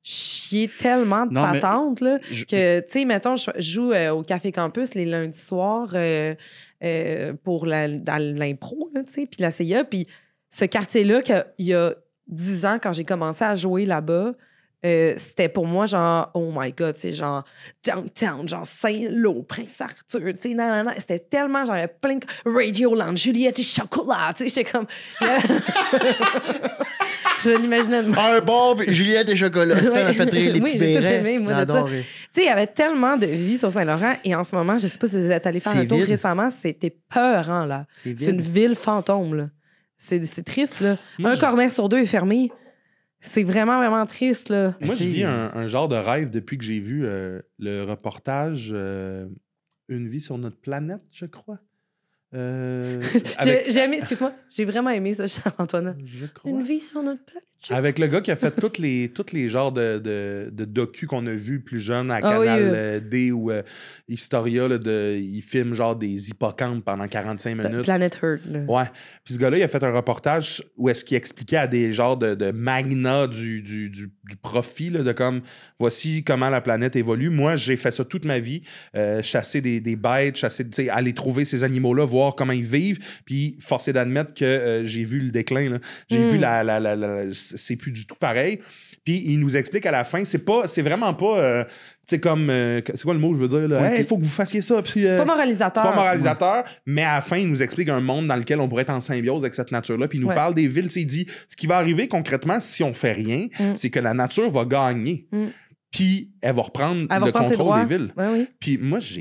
chié tellement de Non, mais patentes, là, que, tu sais, mettons, je joue au Café Campus les lundis soirs pour dans l'impro, là, tu sais, puis la CIA. Puis ce quartier-là, il y a 10 ans, quand j'ai commencé à jouer là-bas, c'était pour moi genre, oh my God, c'est genre downtown, genre Saint-Lô, Prince-Arthur, tu sais, nanana. C'était tellement, genre, plein de Radioland, Juliette et Chocolat, tu sais, j'étais comme. Je l'imaginais de moi. Un bon, puis Juliette et chocolat. Ça m'a fait rire les Oui, petits j'ai tout bérets. aimé, moi, J'ai de ça. adoré. Tu sais, il y avait tellement de vie sur Saint-Laurent et en ce moment, je sais pas si vous êtes allé faire C'est un tour vide. récemment, c'était peurant, là. C'est une ville fantôme, là. C'est triste, là. Moi, un commerce sur 2 est fermé. C'est vraiment, vraiment triste, là. Moi, je t'sais, vis un genre de rêve depuis que j'ai vu le reportage Une vie sur notre planète, je crois. J'ai aimé, excuse-moi, j'ai vraiment aimé ça, Charles-Antoine. Je crois. Une vie sur notre planète. Avec le gars qui a fait tous les genres de docu qu'on a vus plus jeunes à Ah oui, Canal D ou Historia, là, il filme genre des hippocampes pendant 45 minutes. Planet Earth, là. Ouais. Puis ce gars-là, il a fait un reportage où est-ce qu'il expliquait à des genres de magnats du profit, là, de comme, voici comment la planète évolue. Moi, j'ai fait ça toute ma vie. Chasser des bêtes, aller trouver ces animaux-là, voir comment ils vivent. Puis, forcé d'admettre que j'ai vu le déclin. Là. J'ai vu c'est plus du tout pareil. Puis, il nous explique à la fin, c'est vraiment pas... tu sais, comme... c'est quoi le mot que je veux dire? Là? Hey, il faut que vous fassiez ça. Puis, C'est pas moralisateur. c'est pas moralisateur, mais à la fin, il nous explique un monde dans lequel on pourrait être en symbiose avec cette nature-là. Puis il nous parle des villes. Il dit, ce qui va arriver concrètement si on fait rien, c'est que la nature va gagner. Puis elle va reprendre le contrôle des villes. Ouais, oui. Puis moi, je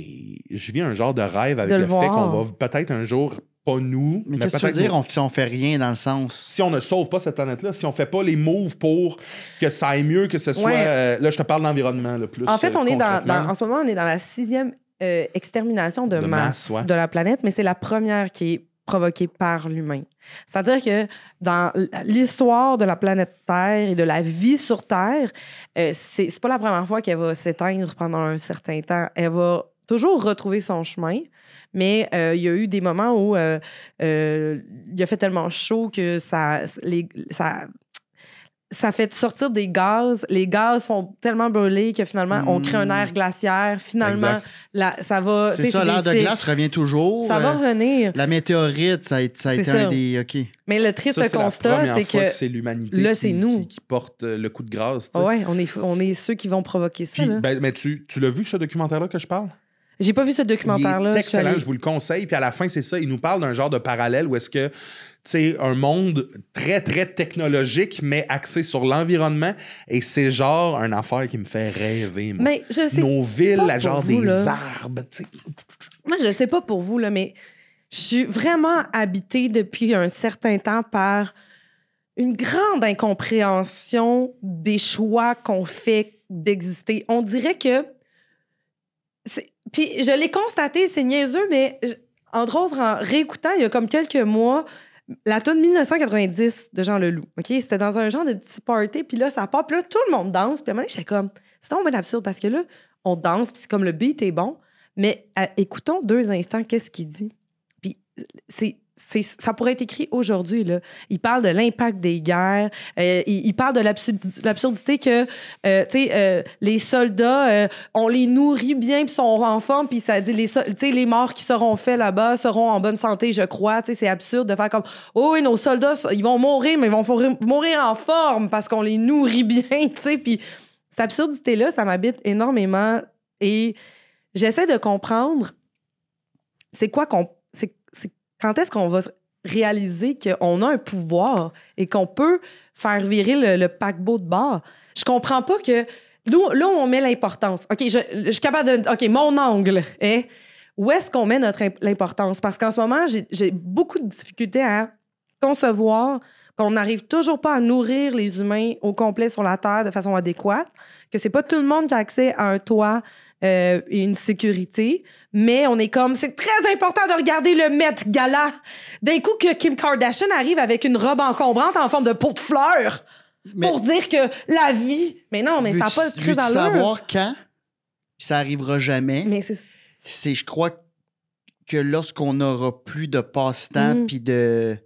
vis un genre de rêve avec De le le fait voir. qu'on va peut-être un jour, pas nous, Mais qu'est-ce que tu veux peut-être dire, si on fait rien dans le sens? si on ne sauve pas cette planète-là, si on fait pas les moves pour que ça aille mieux, que ce soit... Ouais. là, je te parle d'environnement, là, plus En fait, on est concrètement. en ce moment, on est dans la 6e extermination de masse ouais. de la planète, mais c'est la première qui est provoquée par l'humain. C'est-à-dire que dans l'histoire de la planète Terre et de la vie sur Terre, c'est pas la première fois qu'elle va s'éteindre pendant un certain temps. Elle va toujours retrouver son chemin, mais il y a eu des moments où il a fait tellement chaud que ça fait sortir des gaz. Les gaz font tellement brûler que finalement, on crée un air glaciaire. Finalement, ça va... C'est ça, l'air de glace revient toujours. Ça va revenir. La météorite, ça a été un des... OK. Mais le triste Ça, c'est la constat, première c'est fois que... c'est l'humanité là, c'est nous. qui porte le coup de grâce. tu sais. Ouais, on est ceux qui vont provoquer ça. Puis, Là. mais tu l'as vu, ce documentaire-là que je parle? J'ai pas vu ce documentaire-là. Il est excellent, je vous le conseille. Puis à la fin, c'est ça, il nous parle d'un genre de parallèle où est-ce que c'est un monde très, très technologique, mais axé sur l'environnement. Et c'est genre une affaire qui me fait rêver. Moi. Mais je sais Nos villes, pas la genre pour vous, des là. arbres. Tu sais. Moi, je sais pas pour vous, là, mais je suis vraiment habitée depuis un certain temps par une grande incompréhension des choix qu'on fait d'exister. On dirait que... Puis je l'ai constaté, c'est niaiseux, mais entre autres, en réécoutant, il y a comme quelques mois, la tune 1990 de Jean Leloup. OK? C'était dans un genre de petit party, puis là, ça part, puis là, tout le monde danse. Puis à un moment donné, j'étais comme... C'est vraiment bien absurde, parce que là, on danse, puis c'est comme le beat est bon, mais écoutons 2 instants, qu'est-ce qu'il dit? Puis ça pourrait être écrit aujourd'hui, là. Il parle de l'impact des guerres. Il parle de l'absurdité que, les soldats, on les nourrit bien puis sont en forme. Puis ça dit, les morts qui seront faits là-bas seront en bonne santé, je crois. Tu sais, c'est absurde de faire comme, oh oui, nos soldats, ils vont mourir, mais ils vont mourir en forme parce qu'on les nourrit bien, tu sais. Puis cette absurdité-là, ça m'habite énormément. Et j'essaie de comprendre c'est quoi quand est-ce qu'on va réaliser qu'on a un pouvoir et qu'on peut faire virer le paquebot de bord? Je comprends pas que... Là, on met l'importance. OK, je suis capable de... OK, mon angle est... Où est-ce qu'on met l'importance? Parce qu'en ce moment, j'ai beaucoup de difficultés à concevoir qu'on n'arrive toujours pas à nourrir les humains au complet sur la Terre de façon adéquate, que c'est pas tout le monde qui a accès à un toit et une sécurité, mais on est comme, c'est très important de regarder le Met Gala. D'un coup que Kim Kardashian arrive avec une robe encombrante en forme de pot de fleurs pour dire que la vie... Mais non, mais ça n'a pas de très allure. Savoir quand, puis ça arrivera jamais, mais c'est, je crois, que lorsqu'on n'aura plus de passe-temps, puis de...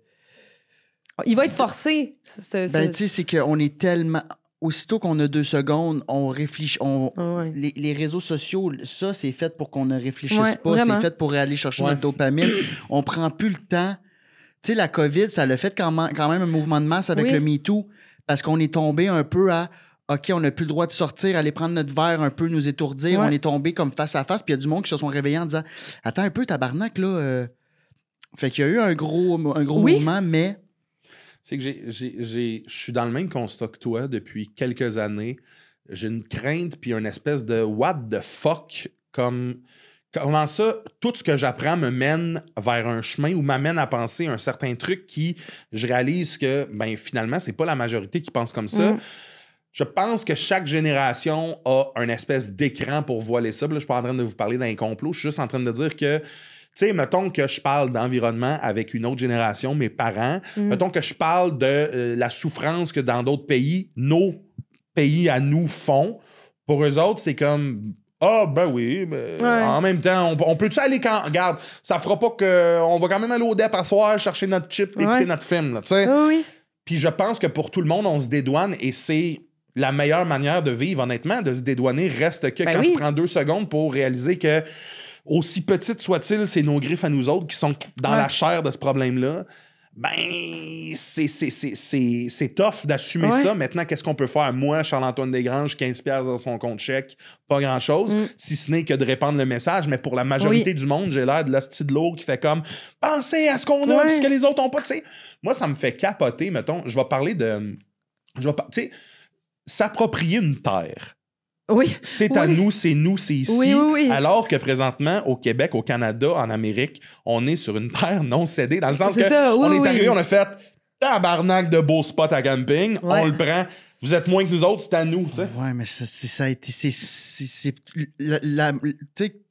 Il va être forcé. Tu sais, c'est qu'on est tellement... Aussitôt qu'on a 2 secondes, on réfléchit. Les réseaux sociaux, ça, c'est fait pour qu'on ne réfléchisse pas. Vraiment. C'est fait pour aller chercher notre dopamine. On prend plus le temps. Tu sais, la COVID, ça l'a fait quand même un mouvement de masse avec le MeToo, parce qu'on est tombé un peu à OK, on n'a plus le droit de sortir, aller prendre notre verre, un peu nous étourdir. On est tombé comme face à face. Puis il y a du monde qui se sont réveillés en disant attends un peu, tabarnak, là. Fait qu'il y a eu un gros mouvement, mais. C'est que je suis dans le même constat que toi depuis quelques années. J'ai une crainte puis une espèce de what the fuck, comme comment ça, tout ce que j'apprends me mène vers un chemin ou m'amène à penser un certain truc qui, je réalise que, ben finalement, c'est pas la majorité qui pense comme ça. Je pense que chaque génération a un espèce d'écran pour voiler ça. Là, je suis pas en train de vous parler d'un complot, je suis juste en train de dire que tu sais, mettons que je parle d'environnement avec une autre génération, mes parents. Mettons que je parle de la souffrance que dans d'autres pays, nos pays à nous font. Pour eux autres, c'est comme... Ah, ben oui. En même temps, on peut-tu aller quand... Regarde, ça fera pas que... On va quand même aller au DEP à soir, chercher notre chip et écouter notre film, tu sais. Puis je pense que pour tout le monde, on se dédouane et c'est la meilleure manière de vivre, honnêtement, de se dédouaner. Reste que quand tu prends 2 secondes pour réaliser que aussi petite soit-il, c'est nos griffes à nous autres qui sont dans la chair de ce problème-là. Ben, c'est tough d'assumer ça. Maintenant, qu'est-ce qu'on peut faire? Moi, Charles-Antoine Desgranges, 15$ dans son compte chèque, pas grand-chose, si ce n'est que de répandre le message. Mais pour la majorité du monde, j'ai l'air de l'hostie de lourd qui fait comme « Pensez à ce qu'on a puisque les autres n'ont pas. » Tu sais, moi, ça me fait capoter, mettons. Je vais parler de... Tu sais, s'approprier une terre. C'est à nous, c'est ici. Alors que présentement, au Québec, au Canada, en Amérique, on est sur une terre non cédée. Dans le sens on est arrivé, on a fait tabarnak de beaux spots à camping, on le prend. Vous êtes moins que nous autres, c'est à nous. T'sais. Ouais, mais ça a été. Tu sais,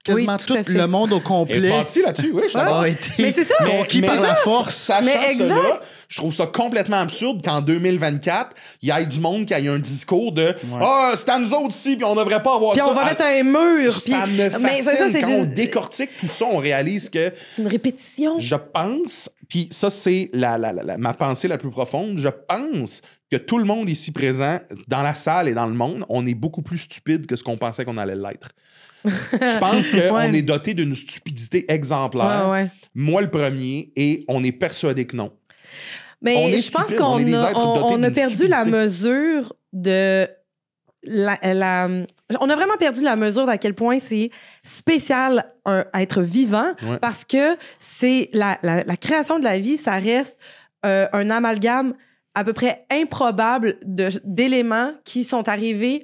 quasiment tout le monde au complet. est parti là-dessus, oui, je t'adore. Mais c'est ça. Conquis par la force. Sachant cela, je trouve ça complètement absurde qu'en 2024, il y ait du monde qui ait un discours de c'est à nous autres ici, puis on devrait pas avoir ça. Puis on va mettre un mur. Ça me fascine. Quand on décortique tout ça, on réalise que... C'est une répétition. Je pense, puis ça, c'est ma pensée la plus profonde, je pense que tout le monde ici présent, dans la salle et dans le monde, on est beaucoup plus stupide que ce qu'on pensait qu'on allait l'être. Je pense qu'on est doté d'une stupidité exemplaire. Moi, le premier, et on est persuadé que non. Mais je pense qu'on a perdu la mesure de... On a vraiment perdu la mesure d'à quel point c'est spécial être vivant parce que c'est la création de la vie, ça reste un amalgame à peu près improbable d'éléments qui sont arrivés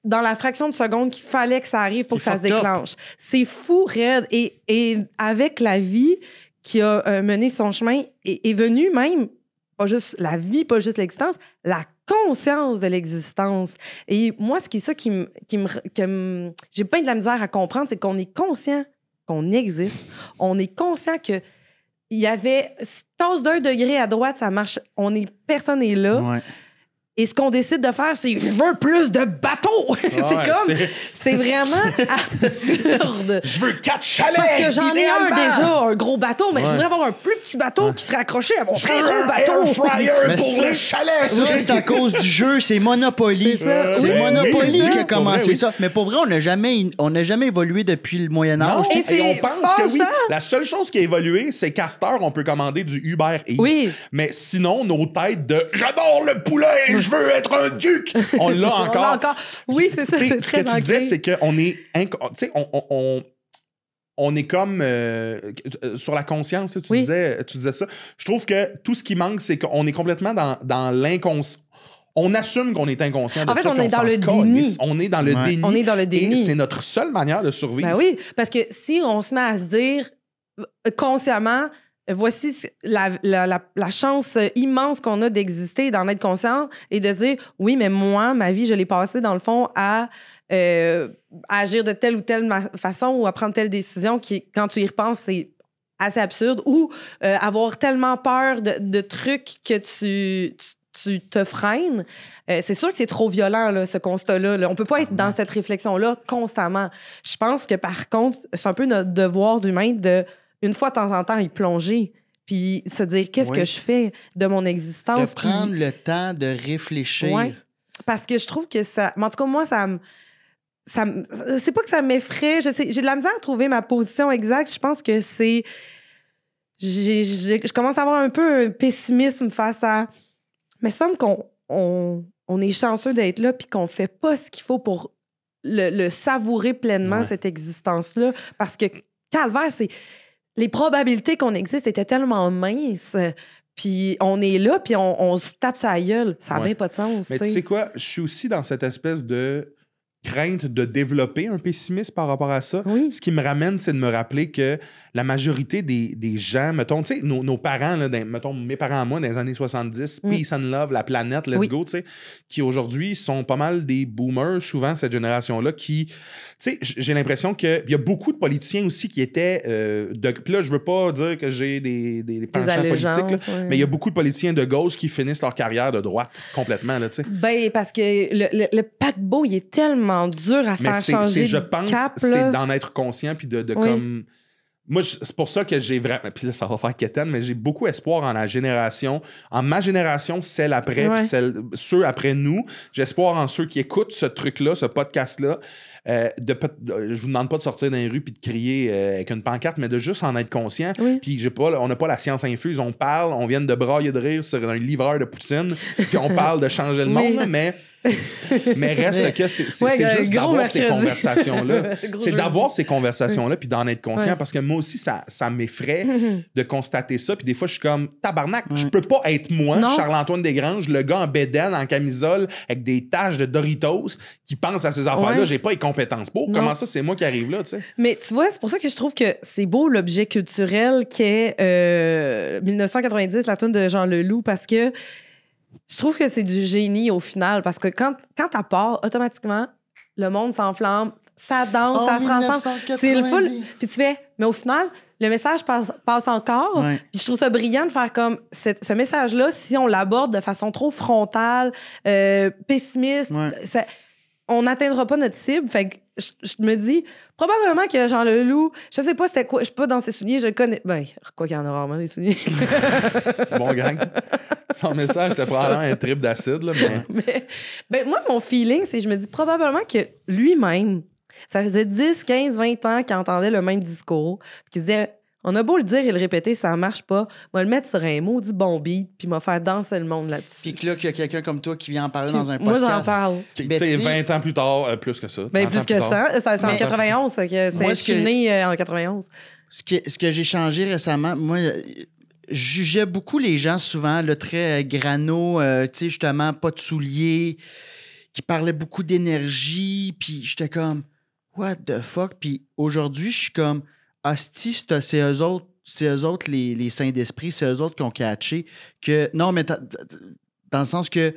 dans la fraction de seconde qu'il fallait que ça arrive pour que ça se déclenche. C'est fou, raide. Et avec la vie qui a mené son chemin, est venue même, pas juste la vie, pas juste l'existence, la conscience de l'existence. Et moi, c'est ça qui me j'ai pas de la misère à comprendre, c'est qu'on est conscient qu'on existe. On est conscient que il y avait tasse d'1 degré à droite, ça marche. Personne n'est là. Et ce qu'on décide de faire, c'est « je veux plus de bateaux! » C'est vraiment absurde. Je veux 4 chalets! Parce que j'en ai un idéalement. déjà, un gros bateau, mais je voudrais avoir un plus petit bateau qui serait accroché à mon très gros bateau. Air fryer Mais pour ça- le chalet! Ça, c'est à cause du jeu, c'est Monopoly. C'est ça. C'est Oui, Monopoly oui, qui a oui. commencé Pour vrai, ça. Mais pour vrai, on n'a jamais évolué depuis le Moyen-Âge. Non, Et et c'est on pense que oui. fâchant. La seule chose qui a évolué, c'est qu'à cette heure, on peut commander du Uber Eats. Oui. Mais sinon, nos têtes de « j'adore le poulet, je veux être un duc », on l'a On encore. l'a encore. Oui, c'est ça, Tu sais, c'est ce très que tu disais, ancré. c'est qu'on est... tu sais, on est comme sur la conscience, là, tu Oui. disais ça. Je trouve que tout ce qui manque, c'est qu'on est complètement dans l'inconscient. On assume qu'on est inconscient de En fait, ça, on puis est dans s'en le calisse. déni. On est dans le Ouais. déni. On est dans le déni. Et c'est notre seule manière de survivre. Ben oui, parce que si on se met à se dire consciemment, voici la chance immense qu'on a d'exister, d'en être conscient et de dire oui, mais moi, ma vie, je l'ai passée dans le fond à agir de telle ou telle façon ou à prendre telle décision qui, quand tu y repenses, c'est assez absurde ou avoir tellement peur de trucs que tu te freines. C'est sûr que c'est trop violent, là, ce constat-là. Là. On peut pas être dans cette réflexion-là constamment. Je pense que, par contre, c'est un peu notre devoir d'humain de, une fois de temps en temps, y plonger puis se dire qu'est-ce Oui. que je fais de mon existence. De puis- prendre le temps de réfléchir. Ouais. Parce que je trouve que ça... Mais en tout cas, moi, c'est pas que ça m'effraie. J'ai de la misère à trouver ma position exacte. Je pense que c'est... Je commence à avoir un peu un pessimisme face à... Mais il semble qu'on est chanceux d'être là puis qu'on fait pas ce qu'il faut pour le savourer pleinement, Ouais. cette existence-là. Parce que, calvaire, c'est... Les probabilités qu'on existe étaient tellement minces. Puis on est là, puis on se tape sa gueule. Ça n'a Ouais. bien pas de sens. Mais tu sais quoi, je suis aussi dans cette espèce de crainte de développer un pessimisme par rapport à ça. Oui. Ce qui me ramène, c'est de me rappeler que la majorité des gens, mettons, tu sais, nos parents, là, mettons, mes parents à moi, dans les années 70, Peace and Love, la planète, let's Oui. go, tu sais, qui aujourd'hui sont pas mal des boomers, souvent, cette génération-là, qui, tu sais, j'ai l'impression qu'il y a beaucoup de politiciens aussi qui étaient puis là, je veux pas dire que j'ai des penchants politiques, là, allégeances, ouais. mais il y a beaucoup de politiciens de gauche qui finissent leur carrière de droite complètement, là, tu sais. Ben, parce que le paquebot, il est tellement dur à Mais faire changer je de pense cap. c'est là. d'en être conscient puis de Oui. comme... Moi, c'est pour ça que j'ai vraiment... Puis là, ça va faire quétaine, mais j'ai beaucoup espoir en la génération. En ma génération, celle après, Ouais. puis ceux après nous. J'ai espoir en ceux qui écoutent ce truc-là, ce podcast-là. Je vous demande pas de sortir dans les rues puis de crier avec une pancarte, mais de juste en être conscient. Oui. Puis on n'a pas la science infuse. On parle, on vient de brailler de rire sur un livreur de poutine, puis on parle de changer le Oui. monde, là, mais reste que c'est Ouais, juste gros d'avoir ces mercredi. conversations-là. Gros C'est jeudi. d'avoir ces conversations-là puis d'en être conscient Ouais. parce que moi aussi, ça m'effraie de constater ça. Puis des fois, je suis comme tabarnak, je peux pas être moi, Non. Charles-Antoine Desgranges, le gars en bédaine, en camisole, avec des taches de Doritos qui pense à ces affaires-là. Ouais. J'ai pas les compétences pour. Non. Comment ça, c'est moi qui arrive là, tu sais? Mais tu vois, c'est pour ça que je trouve que c'est beau l'objet culturel qu'est 1990, la tune de Jean Leloup, parce que je trouve que c'est du génie au final, parce que quand t'as part, automatiquement, le monde s'enflamme, ça danse, ça se rassemble. C'est le full. Puis tu fais, mais au final, le message passe encore. Ouais. Puis je trouve ça brillant de faire comme ce message-là, si on l'aborde de façon trop frontale, pessimiste, Ouais. on n'atteindra pas notre cible. Fait que je me dis, probablement que Jean Leloup, je sais pas c'était quoi, je suis pas dans ses souliers, je le connais. Ben, quoi qu'il y en a rarement des souliers. Bon gang. Son message, c'était probablement un trip d'acide, là, mais... Ben, moi, mon feeling, c'est je me dis probablement que lui-même, ça faisait 10, 15, 20 ans qu'il entendait le même discours, puis qu'il se disait, on a beau le dire et le répéter, ça marche pas. Moi, le mettre sur un maudit bon beat, puis m'a faire danser le monde là-dessus. Puis que là, qu'il y a quelqu'un comme toi qui vient en parler Puis dans un moi, podcast. j'en parle. Tu sais, Betty- 20 ans plus tard, plus que ça. Ben, 30 plus ans que plus tard. ça. C'est en Mais- 91, fait que Moi, je ce suis que- née en 91. Ce que j'ai changé récemment, moi, je jugeais beaucoup les gens souvent, le très grano, tu sais, justement, pas de souliers, qui parlaient beaucoup d'énergie, puis j'étais comme, what the fuck? Puis aujourd'hui, je suis comme, hostie, c'est eux autres les saints d'esprit, c'est eux autres qui ont catché que, non, mais dans le sens que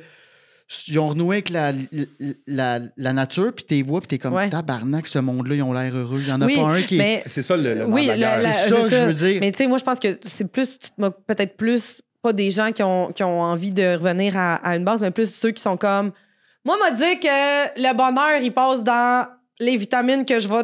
ils ont renoué avec la nature, puis t'es vois, puis t'es comme, Ouais. tabarnak, ce monde-là, ils ont l'air heureux. Il y en a Oui, pas un qui est... mais C'est ça le oui, nerf de la guerre. C'est ça, je veux dire. Mais tu sais, moi, je pense que c'est plus, tu te moques peut-être plus pas des gens qui ont envie de revenir à une base, mais plus ceux qui sont comme... Moi, m'a dit que le bonheur, il passe dans les vitamines que je vais...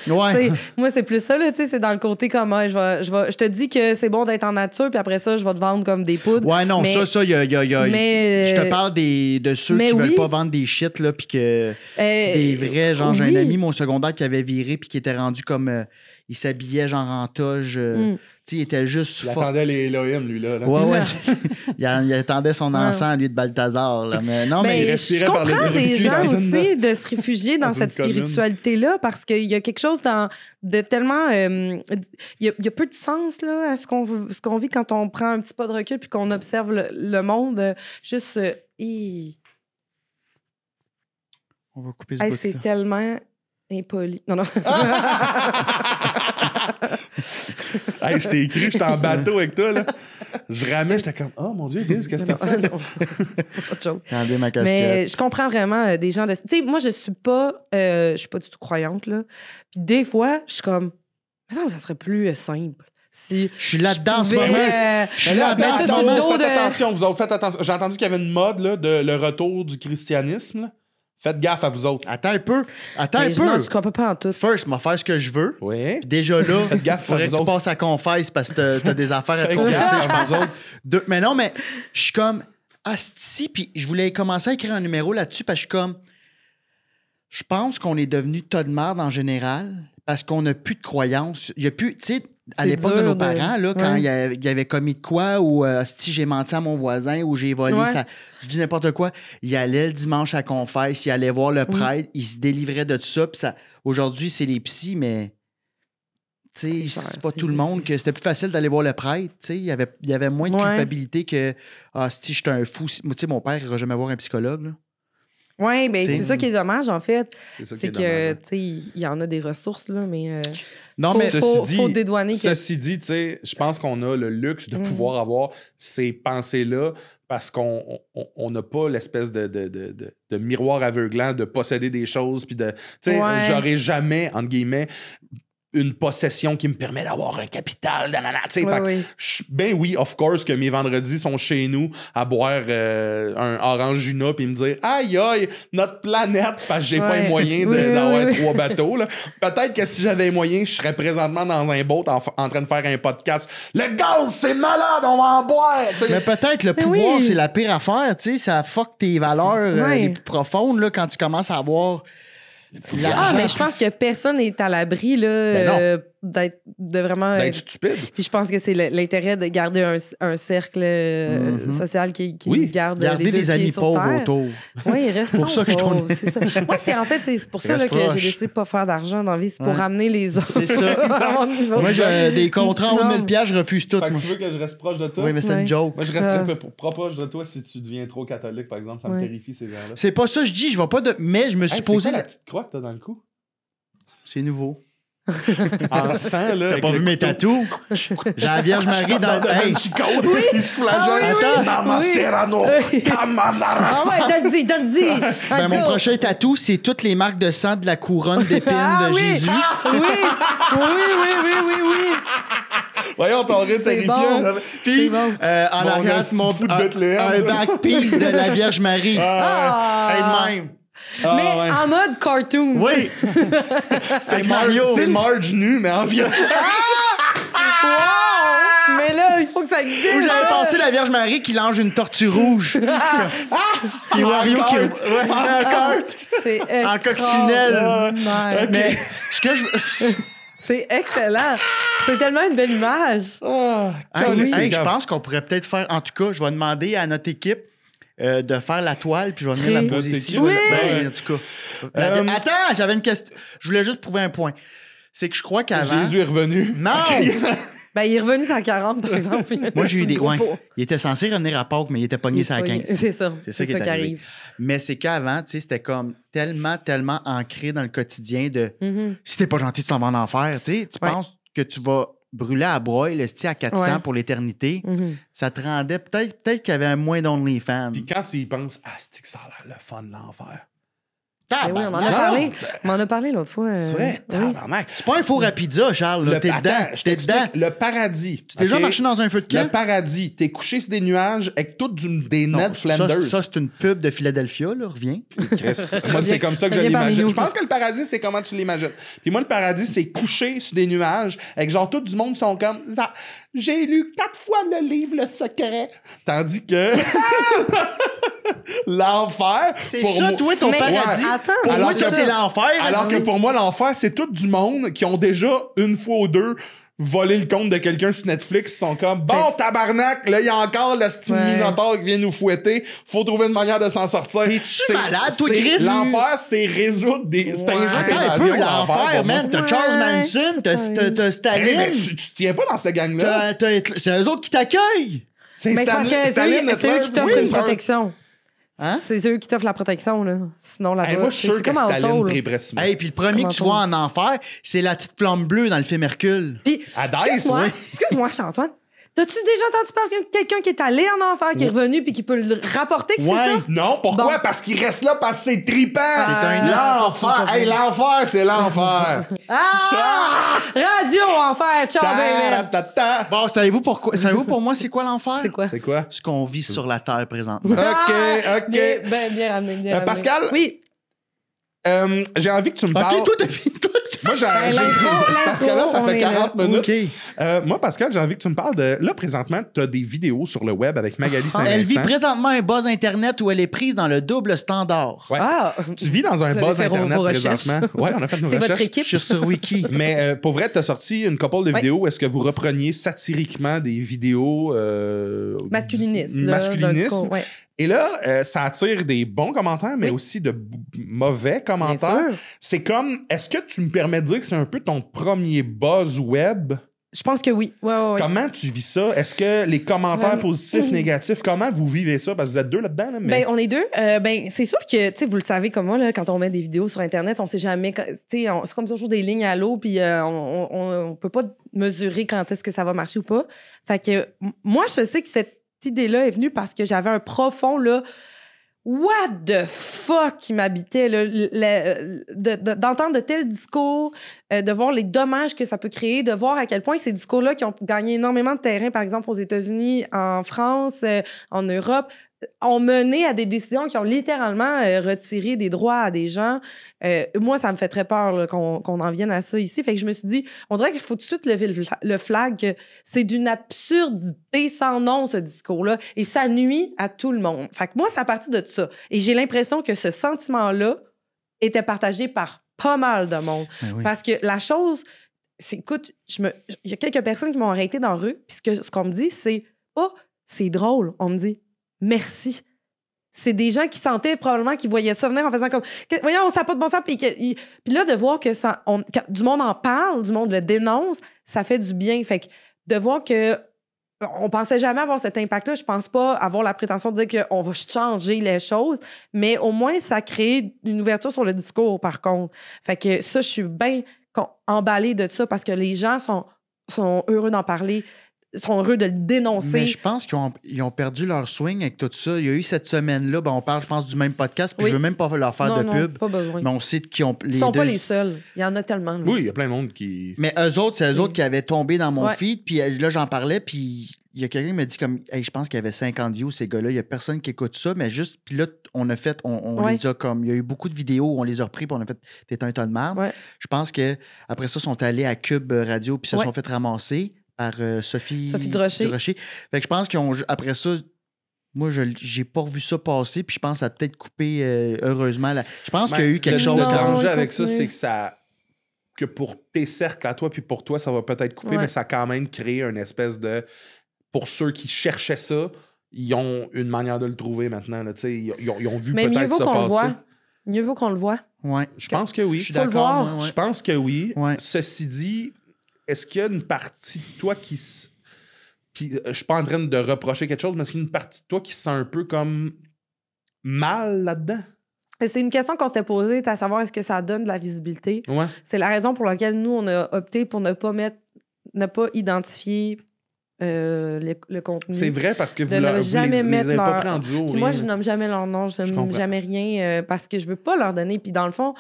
Ouais. Moi, c'est plus ça, là, c'est dans le côté comme, je te dis que c'est bon d'être en nature, puis après ça, je vais te vendre comme des poudres. Ouais, non, mais, ça, je te parle de ceux qui veulent pas vendre des shit, là, puis que c'est des vrais, genre, j'ai un ami, mon secondaire, qui avait viré, puis qui était rendu comme... il s'habillait genre en toge. Tu sais, il était juste... Il attendait les Elohim, lui, là. Ouais. il attendait son encens, lui, de Balthazar. Là. Mais non, mais il respirait par le Je comprends des gens aussi de se réfugier dans cette spiritualité-là parce qu'il y a quelque chose de tellement... il y a peu de sens là, à ce qu'on vit quand on prend un petit pas de recul puis qu'on observe le monde. Juste... On va couper ce bout-là. C'est tellement... impoli. Non. Hey, je t'ai écrit, j'étais en bateau avec toi, là. Je ramais, j'étais comme, oh mon Dieu, Liz, qu'est-ce que t'as fait? Pas de chose. Attendez ma casquette. Mais je comprends vraiment des gens de. Tu sais, moi, je suis pas du tout croyante, là. Puis des fois, je suis comme, ça serait plus simple. Si je suis là-dedans en ce moment. Je suis là-dedans en ce moment. Faites attention, vous avez fait attention. J'ai entendu qu'il y avait une mode, là, de le retour du christianisme, là. Faites gaffe à vous autres. Attends un peu. Non, je comprends pas en tout. First, je vais faire ce que je veux. Oui. Déjà là, faites gaffe faudrait que tu passes à confesse parce que t'as des affaires à te confesser, je pense. Mais non, mais je suis comme asti, puis je voulais commencer à écrire un numéro là-dessus parce que je suis comme... Je pense qu'on est devenu tas de merde en général parce qu'on n'a plus de croyances. Il y a plus... Tu sais, à l'époque de nos parents, là, quand il y avait commis de quoi, ou si j'ai menti à mon voisin, ou j'ai volé, je dis n'importe quoi, il allait le dimanche à confesse, il allait voir le prêtre, il se délivrait de tout ça. Puis aujourd'hui, c'est les psys, mais c'est pas tout le monde que c'était plus facile d'aller voir le prêtre. Il y avait moins de culpabilité que si j'étais un fou. Tu sais, mon père n'ira jamais voir un psychologue. Là. Oui, mais c'est ça qui est dommage, en fait. C'est que, tu sais, il y en a des ressources, là, mais... Non, mais faut dédouaner. Ceci dit, tu sais, je pense qu'on a le luxe de pouvoir avoir ces pensées-là parce qu'on n'a pas l'espèce de miroir aveuglant de posséder des choses. Puis de, tu sais, j'aurais jamais, entre guillemets, une possession qui me permet d'avoir un capital. Ben oui, of course, que mes vendredis sont chez nous à boire un Orangina puis me dire aïe aïe, notre planète, parce que j'ai pas les moyens d'avoir 3 bateaux. Là. Peut-être que si j'avais les moyens, je serais présentement dans un boat en train de faire un podcast. Le gaz, c'est malade, on va en boire! T'sais. Mais peut-être le pouvoir, c'est la pire affaire. Ça fuck tes valeurs les plus profondes là, quand tu commences à avoir... mais je pense que personne n'est à l'abri là, d'être stupide. Puis je pense que c'est l'intérêt de garder un cercle social qui garde garder les amis pauvres autour. Oui, restons pour ça que pauvres, c'est ça. Moi, c'est pour ça là, que j'ai décidé de pas faire d'argent dans la vie, c'est pour ramener les autres. C'est ça. Moi, j'ai des contrats en haut de 1000$, je refuse tout. Fait que tu veux que je reste proche de toi? Oui, mais c'est une joke. Moi, je resterai proche de toi si tu deviens trop catholique, par exemple. Ça me terrifie, ces gens-là. C'est pas ça, je dis, je vais pas de... Mais je me suis posé... C'est quoi la petite croix que t'as dans le cou? C'est nouveau. En sang, là. T'as pas vu mes tatous? J'ai la Vierge Marie dans le... Hey. Il se flagelle. Attends. Serrano. Ah ouais, donne-y. Ben, mon prochain tatou, c'est toutes les marques de sang de la couronne d'épines de Jésus. Oui. Voyons ton rythme terrifiant. Puis, en arrière, un back-piece de la Vierge Marie. Elle-même. Mais en mode cartoon. Oui. C'est Mario. C'est Marge nu, mais en vieux. Wow! Mais là, il faut que ça existe. J'avais pensé la Vierge Marie qui lance une tortue rouge. Puis Mario qui... Ouais, en carte. C'est en coccinelle. Mais ce que je... C'est excellent. C'est tellement une belle image. Je pense qu'on pourrait peut-être faire... En tout cas, je vais demander à notre équipe de faire la toile, puis je vais venir la poser ici. Oui! En tout cas. Attends, j'avais une question. Je voulais juste prouver un point. C'est que je crois qu'avant... Jésus est revenu. Non! Ben, il est revenu sur 40, par exemple. Moi, j'ai eu des... Ouais. Il était censé revenir à Pâques, mais il était pogné sur 15. C'est ça. C'est ça qui arrive. Mais c'est qu'avant, tu sais, c'était comme tellement ancré dans le quotidien de... Si t'es pas gentil, tu t'en vas en enfer. Tu sais, tu penses que tu vas brûler à broil, à 400 pour l'éternité. Ça te rendait... Peut-être qu'il y avait un moins d'OnlyFans. Puis quand tu y penses, c'est que ça a l'air le fun de l'enfer. Ben oui, on en a Non, parlé. c'est- On en a parlé l'autre fois. C'est vrai, Oui. tabarnak. C'est pas un faux rapida, Charles. Là. T'es Attends, dedans. je T'es t'explique. dedans. Le paradis. Tu t'es déjà ok? marché dans un feu de Le camp? paradis. T'es couché sur des nuages avec toutes des Non, Ned Flanders. ça, c'est une pub de Philadelphia, là. Reviens. Chris, moi, c'est comme ça que je Reviens parmi l'imagine. nous. Je pense que le paradis, c'est comment tu l'imagines. Puis moi, le paradis, c'est couché sur des nuages avec genre tout du monde sont comme ça. J'ai lu 4 fois le livre Le Secret. Tandis que l'enfer. C'est pour ça, moi- toi, ton Mais paradis. attends, Pour alors moi, ça, que- c'est l'enfer. Alors que pour moi, l'enfer, c'est tout du monde qui ont déjà une fois ou deux volé le compte de quelqu'un sur Netflix qui sont comme bon tabarnak, là il y a encore le style Ouais. Minotaur qui vient nous fouetter, faut trouver une manière de s'en sortir. T'es-tu malade, toi, Chris? L'enfer, c'est résoudre des. C'est un jeu Attends un peu, d'évasion, l'enfer, pour moi. man. T'as Charles Manson, t'as Hey, Staline. mais tu te tiens pas dans cette gang-là. C'est eux autres qui t'accueillent. C'est Mais c'est parce que Staline, c'est eux qui t'offrent oui, une protection. Hein? C'est eux qui t'offrent la protection, là. Sinon, là-bas, Hey, moi, je suis sûr que comme en Staline auto, là. prébresse. Hey, puis le premier que tu vois en enfer, c'est la petite flamme bleue dans le film Hercule. Puis, À Dice, excuse-moi, oui. excuse-moi, Charles-Antoine. T'as-tu déjà entendu parler de quelqu'un qui est allé en enfer, qui est revenu, puis qui peut le rapporter que c'est ça? Non, pourquoi? Bon. Parce qu'il reste là parce que c'est trippant. un L'enfer. Hey, l'enfer, c'est l'enfer. Ah! Radio enfer, ciao, baby! Ta-ra-ta-ta. Bon, savez-vous pour moi, c'est quoi l'enfer? C'est quoi? C'est quoi? Ce qu'on vit sur la Terre présentement. OK. Bien, bien ramené, bien ramené. Pascal? Oui. J'ai envie que tu me parles. OK, toi, t'as fini tout. Moi, l'intro, parce que là, ça on fait est 40 là. minutes. OK. Moi, Pascal, j'ai envie que tu me parles de. Là, présentement, tu as des vidéos sur le web avec Magali Elle vit Saint-Vincent. présentement un buzz Internet où elle est prise dans le double standard. Ouais. Ah! Tu vis dans un Vous avez buzz fait Internet vos recherches. présentement. Oui, on a fait nos C'est recherches. votre équipe? Je suis sur Wiki. Mais pour vrai, tu as sorti une couple de Oui. vidéos où est-ce que vous repreniez satiriquement des vidéos Masculiniste. là, masculinisme. dans le coup, ouais. Et là, ça attire des bons commentaires, mais Oui. aussi de mauvais Bien commentaires. sûr. C'est comme, est-ce que tu me permets de dire que c'est un peu ton premier buzz web? Je pense que oui. Ouais, ouais, ouais. Comment tu vis ça? Est-ce que les commentaires positifs, négatifs, comment vous vivez ça? Parce que vous êtes deux là-dedans. Là, mais... Ben, on est deux. Ben, c'est sûr que, tu sais, vous le savez comme moi, là, quand on met des vidéos sur Internet, on sait jamais, tu sais, c'est comme toujours des lignes à l'eau, puis on peut pas mesurer quand est-ce que ça va marcher ou pas. Fait que, moi, je sais que cette idée-là est venue parce que j'avais un profond, là, what the fuck qui m'habitait, là, d'entendre de tels discours, de voir les dommages que ça peut créer, de voir à quel point ces discours-là qui ont gagné énormément de terrain, par exemple aux États-Unis, en France, en Europe, ont mené à des décisions qui ont littéralement retiré des droits à des gens. Moi, ça me fait très peur là, qu'on en vienne à ça ici. Fait que je me suis dit, on dirait qu'il faut tout de suite lever le flag que c'est d'une absurdité sans nom, ce discours-là. Et ça nuit à tout le monde. Fait que moi, c'est à partir de ça. Et j'ai l'impression que ce sentiment-là était partagé par pas mal de monde. Ben oui. Parce que la chose, c'est, écoute, il y a quelques personnes qui m'ont arrêté dans la rue, puis ce qu'on me dit, c'est « Oh, c'est drôle. » On me dit « Merci. » C'est des gens qui sentaient probablement qu'ils voyaient ça venir en faisant comme « Voyons, ça n'a pas de bon sens. » Puis là, de voir que du monde en parle, du monde le dénonce, ça fait du bien. Fait que de voir que on pensait jamais avoir cet impact-là. Je pense pas avoir la prétention de dire qu'on va changer les choses, mais au moins, ça crée une ouverture sur le discours, par contre. Fait que ça, je suis bien emballée de ça parce que les gens sont heureux d'en parler, sont heureux de le dénoncer. Mais je pense qu'ils ont perdu leur swing avec tout ça. Il y a eu cette semaine-là, on parle, je pense, du même podcast, puis Oui. je veux même pas leur faire non, de non, pub. pas besoin. Mais on sait qu'ils ont Ils sont pas les seuls. Il y en a tellement. Là. Oui, il y a plein de monde qui. Mais eux autres, c'est eux autres qui avaient tombé dans mon Ouais. feed, puis là, j'en parlais, puis il y a quelqu'un qui m'a dit comme, hey, je pense qu'il y avait 50 views, ces gars-là, il y a personne qui écoute ça, mais juste, puis là, on a fait, on Ouais. les a comme, il y a eu beaucoup de vidéos où on les a repris, puis on a fait, t'es un tas de merde. Ouais. Je pense que après ça, ils sont allés à Cube Radio, puis se Ouais. sont fait ramasser par Sophie Durocher. Fait que je pense qu'ils ont, après ça, moi, j'ai pas revu ça passer, puis je pense que ça a peut-être coupé, heureusement. Je pense qu'il y a eu quelque chose Le Non, danger il avec ça, continue. c'est que ça. Que pour tes cercles à toi, puis pour toi, ça va peut-être couper, Ouais. mais ça a quand même créé une espèce de. Pour ceux qui cherchaient ça, ils ont une manière de le trouver maintenant. Là, ils ont vu Mais mieux peut-être vaut ça qu'on le passer. voit. Mieux vaut qu'on le voit. Ouais. Je pense que oui. Je suis Faut le d'accord. voir. moi, ouais. Je pense que oui. Ouais. Ceci dit, est-ce qu'il y a une partie de toi qui. Puis, je suis pas en train de reprocher quelque chose, mais est-ce qu'il y a une partie de toi qui se sent un peu comme mal là-dedans? C'est une question qu'on s'était posée, à savoir est-ce que ça donne de la visibilité. Ouais. C'est la raison pour laquelle nous, on a opté pour ne pas identifier le contenu. C'est vrai parce que vous de ne vous jamais les mettre avez pas leur... pris en duo. Puis moi, rien. je nomme jamais leur nom, je nomme comprends. jamais rien parce que je veux pas leur donner. Puis dans le fond,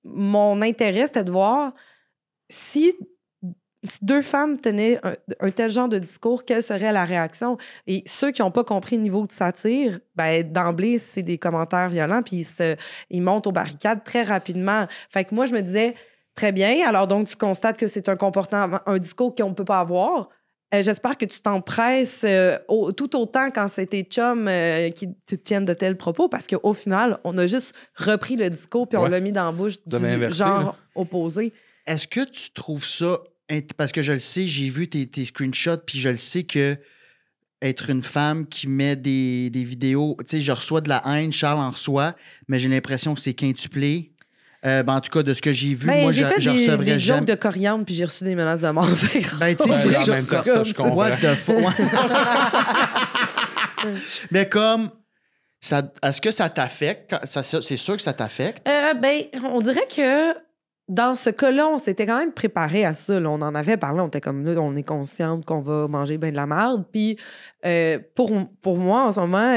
mon intérêt, c'était de voir si deux femmes tenaient un tel genre de discours, quelle serait la réaction? Et ceux qui n'ont pas compris le niveau de satire, ben, d'emblée, c'est des commentaires violents, puis ils montent aux barricades très rapidement. Fait que moi, je me disais, très bien, alors donc tu constates que c'est un comportement, un discours qu'on ne peut pas avoir. J'espère que tu t'empresses tout autant quand c'est tes chums qui te tiennent de tels propos, parce qu'au final, on a juste repris le discours puis on l'a mis dans la bouche du genre opposé. Est-ce que tu trouves ça... Parce que je le sais, j'ai vu tes screenshots, puis je le sais que être une femme qui met des vidéos... Tu sais, je reçois de la haine, Charles en reçoit, mais j'ai l'impression que c'est quintuplé. En tout cas, de ce que j'ai vu, moi, je recevrais des jamais... jokes de coriandre, puis j'ai reçu des menaces de mort. Tu sais, en même temps, ça, je comprends. What the fuck? Mais comme... Est-ce que ça t'affecte? C'est sûr que ça t'affecte? On dirait que dans ce cas-là, on s'était quand même préparé à ça. Là. On en avait parlé. On était comme nous, on est consciente qu'on va manger bien de la merde. Puis pour moi, en ce moment,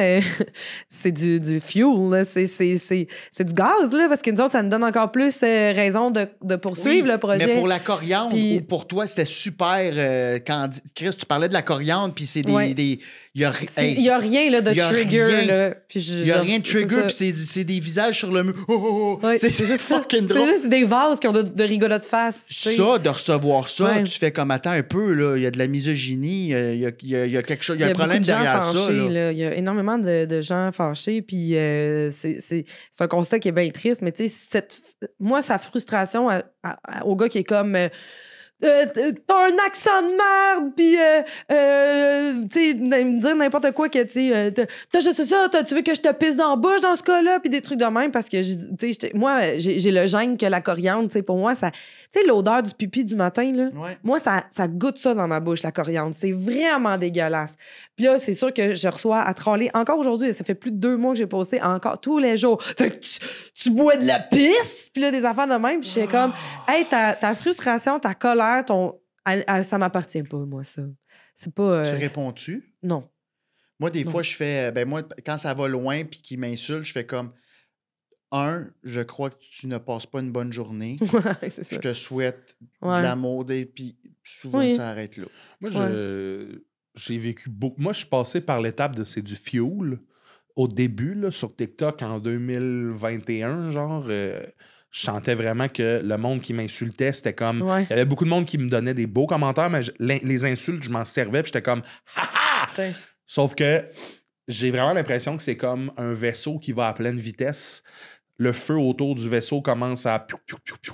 c'est du fuel. Là. C'est du gaz, là, parce que nous autres, ça nous donne encore plus raison de poursuivre le projet. Mais pour la coriandre, ou pour toi, c'était super. Quand Chris, tu parlais de la coriandre, puis c'est des il n'y a rien là, de trigger. Il n'y a rien de trigger, puis c'est des visages sur le mur. Ouais, c'est juste fucking drôle. C'est juste des vases qui ont de rigolotes faces. Ça, de recevoir ça, tu fais comme, attends un peu, là, il y a de la misogynie, il y a quelque chose, il y a un problème derrière ça. Là. Il y a énormément de gens fâchés, puis c'est un constat qui est bien triste, mais tu sais, moi, sa frustration au gars qui est comme... t'as un accent de merde, puis tu sais, me dire n'importe quoi que, tu sais, t'as juste ça, tu veux que je te pisse dans la bouche dans ce cas-là, puis des trucs de même, parce que, tu sais, moi, j'ai le gène que la coriandre, tu sais, pour moi, ça... Tu sais, l'odeur du pipi du matin, là, moi, ça goûte ça dans ma bouche, la coriandre. C'est vraiment dégueulasse. Puis là, c'est sûr que je reçois à troller. Encore aujourd'hui, ça fait plus de 2 mois que j'ai posté, encore tous les jours. Fait que tu bois de la pisse, puis là, des affaires de même, puis je suis comme, hey, ta frustration, ta colère, ça m'appartient pas, moi, ça. C'est pas... Tu réponds-tu? Non. Moi, des fois, je fais... moi, quand ça va loin puis qu'ils m'insultent, je fais comme... je crois que tu ne passes pas une bonne journée. C'est ça. Je te souhaite de l'amour, puis souvent, ça arrête là. Moi, j'ai vécu beaucoup... Moi, je suis passé par l'étape de c'est du fuel. Au début, là, sur TikTok, en 2021, genre... je sentais vraiment que le monde qui m'insultait, c'était comme... Il y avait beaucoup de monde qui me donnait des beaux commentaires, mais les insultes, je m'en servais, puis j'étais comme... Ha ha! Sauf que j'ai vraiment l'impression que c'est comme un vaisseau qui va à pleine vitesse. Le feu autour du vaisseau commence à... à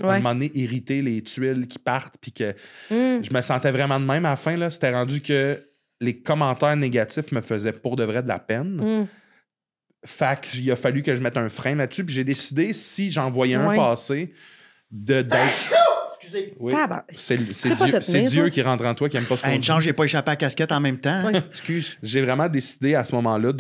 un moment donné, irriter les tuiles qui partent, puis que je me sentais vraiment de même. À la fin, là, c'était rendu que les commentaires négatifs me faisaient pour de vrai de la peine. Fait qu'il a fallu que je mette un frein là-dessus. Puis j'ai décidé, si j'en voyais un passer, d'être... Excusez. Oui, c'est Dieu qui rentre en toi, qui aime pas ce qu'on dit. Chance, j'ai pas échappé à la casquette en même temps. Excuse. J'ai vraiment décidé à ce moment-là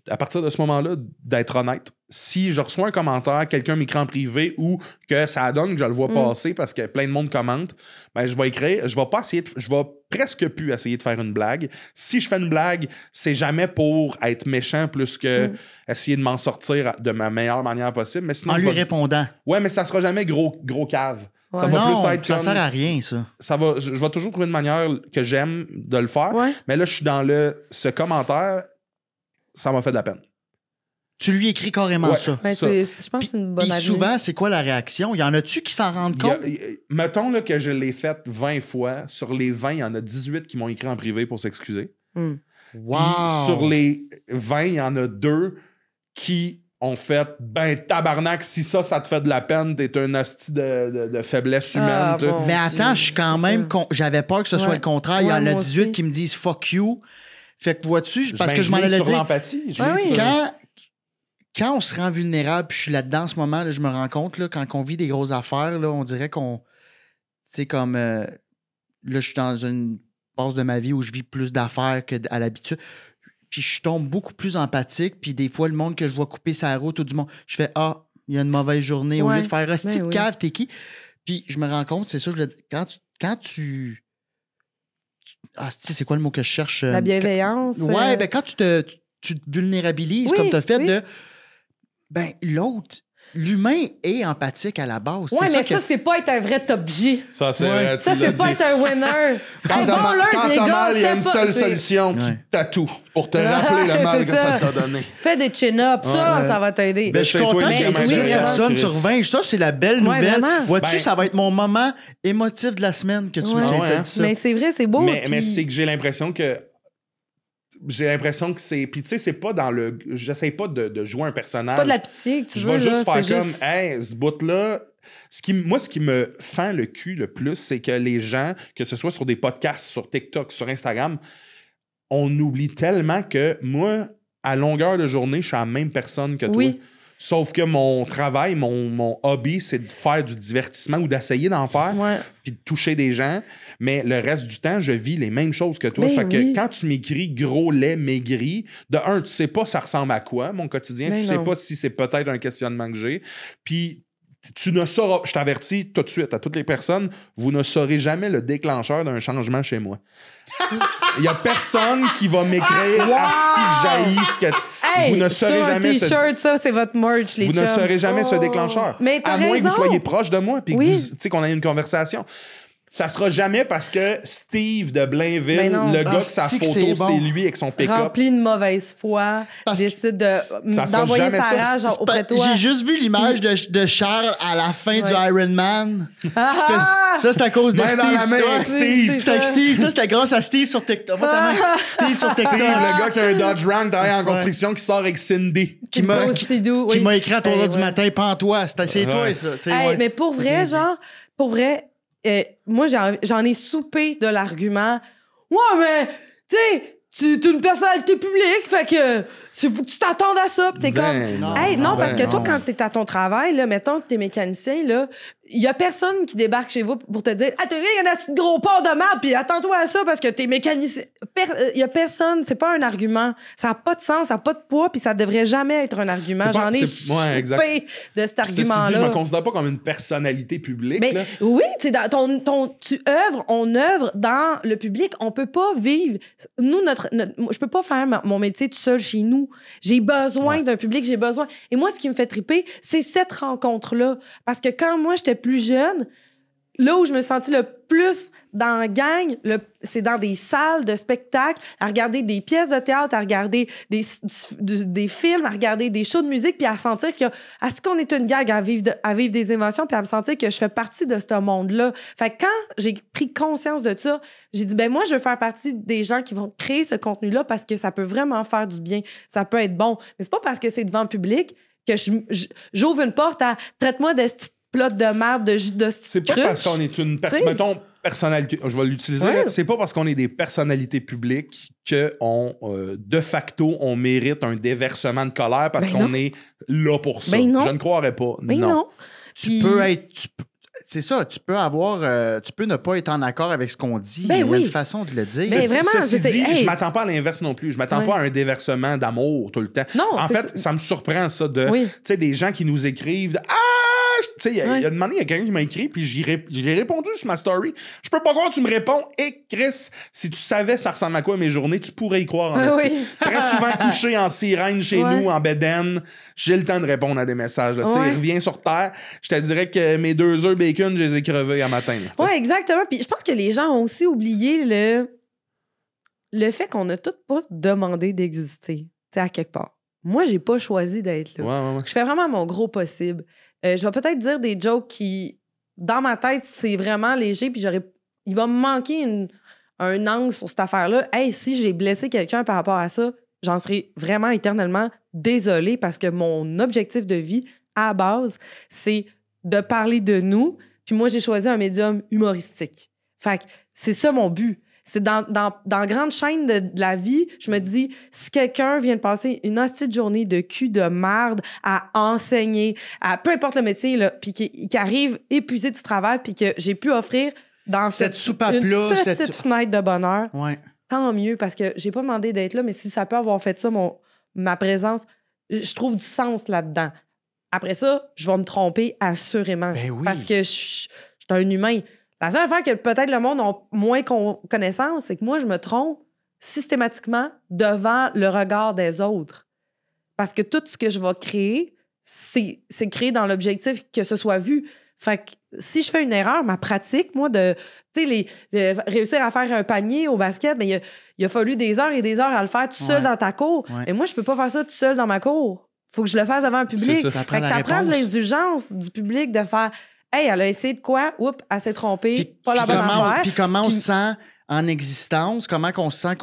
à partir de ce moment-là, d'être honnête. Si je reçois un commentaire, quelqu'un m'écrit en privé ou que ça donne que je le vois passer parce que plein de monde commente, ben je vais écrire, je vais presque plus essayer de faire une blague. Si je fais une blague, c'est jamais pour être méchant plus que essayer de m'en sortir de ma meilleure manière possible. Mais sinon, en lui répondant. Ouais, mais ça sera jamais gros cave. Ça va plus être ça sert à rien, ça. Je vais toujours trouver une manière que j'aime de le faire. Mais là, je suis dans ce commentaire, ça m'a fait de la peine. Tu lui écris carrément ça. Ben, je pense que c'est une bonne Puis souvent, c'est quoi la réaction? Y en a-tu qui s'en rendent compte? Mettons là, que je l'ai fait 20 fois. Sur les 20, il y en a 18 qui m'ont écrit en privé pour s'excuser. Wow! Puis sur les 20, il y en a 2 qui ont fait « Ben, tabarnak, si ça te fait de la peine, t'es un hostie de faiblesse humaine. Bon, mais attends, je suis quand même... J'avais peur que ce soit le contraire. Il y en a 18 aussi. qui me disent « fuck you ». Fait que vois-tu, parce que je m'en allais sur dire... l'empathie. Quand on se rend vulnérable, puis je suis là-dedans en ce moment, là, je me rends compte, là, quand on vit des grosses affaires, là, on dirait qu'on... Tu sais, comme... là, je suis dans une phase de ma vie où je vis plus d'affaires qu'à l'habitude. Puis je tombe beaucoup plus empathique. Puis des fois, le monde que je vois couper sa route ou du monde, je fais « Ah, il y a une mauvaise journée. » Au lieu de faire « Hostie de cave, t'es qui? » Puis je me rends compte, c'est ça, quand tu c'est quoi le mot que je cherche? La bienveillance. Ouais, ben quand tu te vulnérabilises comme tu as fait de. Ben, l'autre, l'humain est empathique à la base. Ouais, mais ça, c'est pas être un vrai top G. Ça, c'est vrai. Ça, c'est pas être un winner. Quand t'as mal, il y a une seule solution. Tu te tatoues pour te rappeler le mal que ça t'a donné. Fais des chin-ups. Ça va t'aider. Ben, je suis content que personne sur 20. Ça, c'est la belle nouvelle. Vois-tu, ça va être mon moment émotif de la semaine que tu m'as dit ça. Mais c'est vrai, c'est beau. Mais c'est que j'ai l'impression que c'est. Puis tu sais, c'est pas dans le. J'essaie pas de jouer un personnage. C'est pas de la pitié que tu veux. Je vais juste là, faire comme, hey, ce bout-là. Moi, ce qui me fend le cul le plus, c'est que les gens, que ce soit sur des podcasts, sur TikTok, sur Instagram, on oublie tellement que moi, à longueur de journée, je suis la même personne que toi. Oui. Sauf que mon travail, mon hobby, c'est de faire du divertissement ou d'essayer d'en faire, puis de toucher des gens. Mais le reste du temps, je vis les mêmes choses que toi. Fait que quand tu m'écris gros lait maigri, de un, tu sais pas ça ressemble à quoi, mon quotidien. Tu sais pas si c'est peut-être un questionnement que j'ai. Puis tu ne sauras, je t'avertis tout de suite à toutes les personnes, vous ne saurez jamais le déclencheur d'un changement chez moi. Il y a personne qui va m'écrire asti jaillit ce que vous ne saurez jamais t-shirt, ça c'est votre merch les vous chums. ne saurez jamais ce déclencheur. Mais à moins que vous soyez proche de moi puis qu'on ait une conversation. Ça sera jamais parce que Steve de Blainville, le gars de sa photo, c'est lui avec son pick-up. Rempli de mauvaise foi, décide d'envoyer sa rage auprès de toi. J'ai juste vu l'image de Charles à la fin du Iron Man. Ça, c'est à cause de Steve. C'est avec Steve. Ça, c'était grâce à Steve sur TikTok. Steve sur TikTok. Steve, le gars qui a un Dodge Ram derrière en construction qui sort avec Cindy. Qui m'a écrit à 3h du matin, pends-toi. C'est toi, ça. Mais pour vrai, moi, j'en ai soupé de l'argument. Ouais, mais, tu sais, t'es une personnalité publique, fait que faut que tu t'attendes à ça. Pis t'es parce que toi, quand t'es à ton travail, là, mettons que t'es mécanicien, là, il y a personne qui débarque chez vous pour te dire « Ah, t'as vu, il y en a un gros port de merde, puis attends-toi à ça parce que t'es mécanicien. » Il y a personne, c'est pas un argument. Ça n'a pas de sens, ça n'a pas de poids, puis ça devrait jamais être un argument. J'en ai soupé de cet argument-là. Ceci dit, je me considère pas comme une personnalité publique. Mais, oui, tu œuvres, on œuvre dans le public. On peut pas vivre... Nous, je peux pas faire mon métier tout seul chez nous. J'ai besoin d'un public, j'ai besoin... Et moi, ce qui me fait triper, c'est cette rencontre-là. Parce que quand moi, j'étais plus jeune, là où je me sentis le plus dans la gang, c'est dans des salles de spectacle, à regarder des pièces de théâtre, à regarder des films, à regarder des shows de musique, puis à sentir est-ce qu'on est une gang à vivre des émotions, puis à me sentir que je fais partie de ce monde-là. Fait que quand j'ai pris conscience de ça, j'ai dit, moi, je veux faire partie des gens qui vont créer ce contenu-là parce que ça peut vraiment faire du bien, ça peut être bon. Mais c'est pas parce que c'est devant le public que j'ouvre une porte à « traite-moi de plot de merde, de jus de c'est pas parce qu'on est une mettons, personnalité, je vais l'utiliser, c'est pas parce qu'on est des personnalités publiques que de facto, on mérite un déversement de colère parce qu'on est là pour ça. Je ne croirais pas. Non. C'est ça, tu peux ne pas être en accord avec ce qu'on dit. Il y a une façon de le dire. Mais vraiment, je m'attends pas à l'inverse non plus. Je m'attends pas à un déversement d'amour tout le temps. Non, en fait, ça me surprend ça tu sais, des gens qui nous écrivent tu sais, il y a demandé, il y a quelqu'un qui m'a écrit, puis j'ai répondu sur ma story. Je peux pas croire que tu me réponds. Et Chris, si tu savais ça ressemble à quoi mes journées, tu pourrais y croire en esti. Très souvent couché en sirène chez nous, en bedaine. J'ai le temps de répondre à des messages. Tu sais, reviens sur Terre. Je te dirais que mes 2 œufs bacon, je les ai crevés à matin. Oui, exactement. Puis je pense que les gens ont aussi oublié le fait qu'on n'a tous pas demandé d'exister, tu sais, à quelque part. Moi, j'ai pas choisi d'être là. Je fais vraiment mon gros possible. Je vais peut-être dire des jokes qui, dans ma tête, c'est vraiment léger, puis il va me manquer un angle sur cette affaire-là. Hey, si j'ai blessé quelqu'un par rapport à ça, j'en serai vraiment éternellement désolée parce que mon objectif de vie, à la base, c'est de parler de nous. Puis moi, j'ai choisi un médium humoristique. Fait que c'est ça mon but. C'est dans la grande chaîne de la vie, je me dis, si quelqu'un vient de passer une hostie de journée de cul de marde à enseigner, à peu importe le métier, là, puis qui arrive épuisé du travail, puis que j'ai pu offrir dans cette soupape-là, petite fenêtre de bonheur, tant mieux, parce que j'ai pas demandé d'être là, mais si ça peut avoir fait ça, ma présence, je trouve du sens là-dedans. Après ça, je vais me tromper assurément, parce que je suis un humain. La seule affaire que peut-être le monde a moins connaissance, c'est que moi, je me trompe systématiquement devant le regard des autres. Parce que tout ce que je vais créer, c'est créé dans l'objectif que ce soit vu. Fait que si je fais une erreur, ma pratique, moi, de réussir à faire un panier au basket, mais il a fallu des heures et des heures à le faire tout seul dans ta cour. Ouais. Et moi, je peux pas faire ça tout seul dans ma cour. Faut que je le fasse devant un public. C'est ça. Fait que ça prend de l'indulgence du public de faire « Hey, elle a essayé de quoi? Oups, elle s'est trompée. Puis Pas la bonne affaire. » Puis comment on se sent en existence, comment qu'on se sent...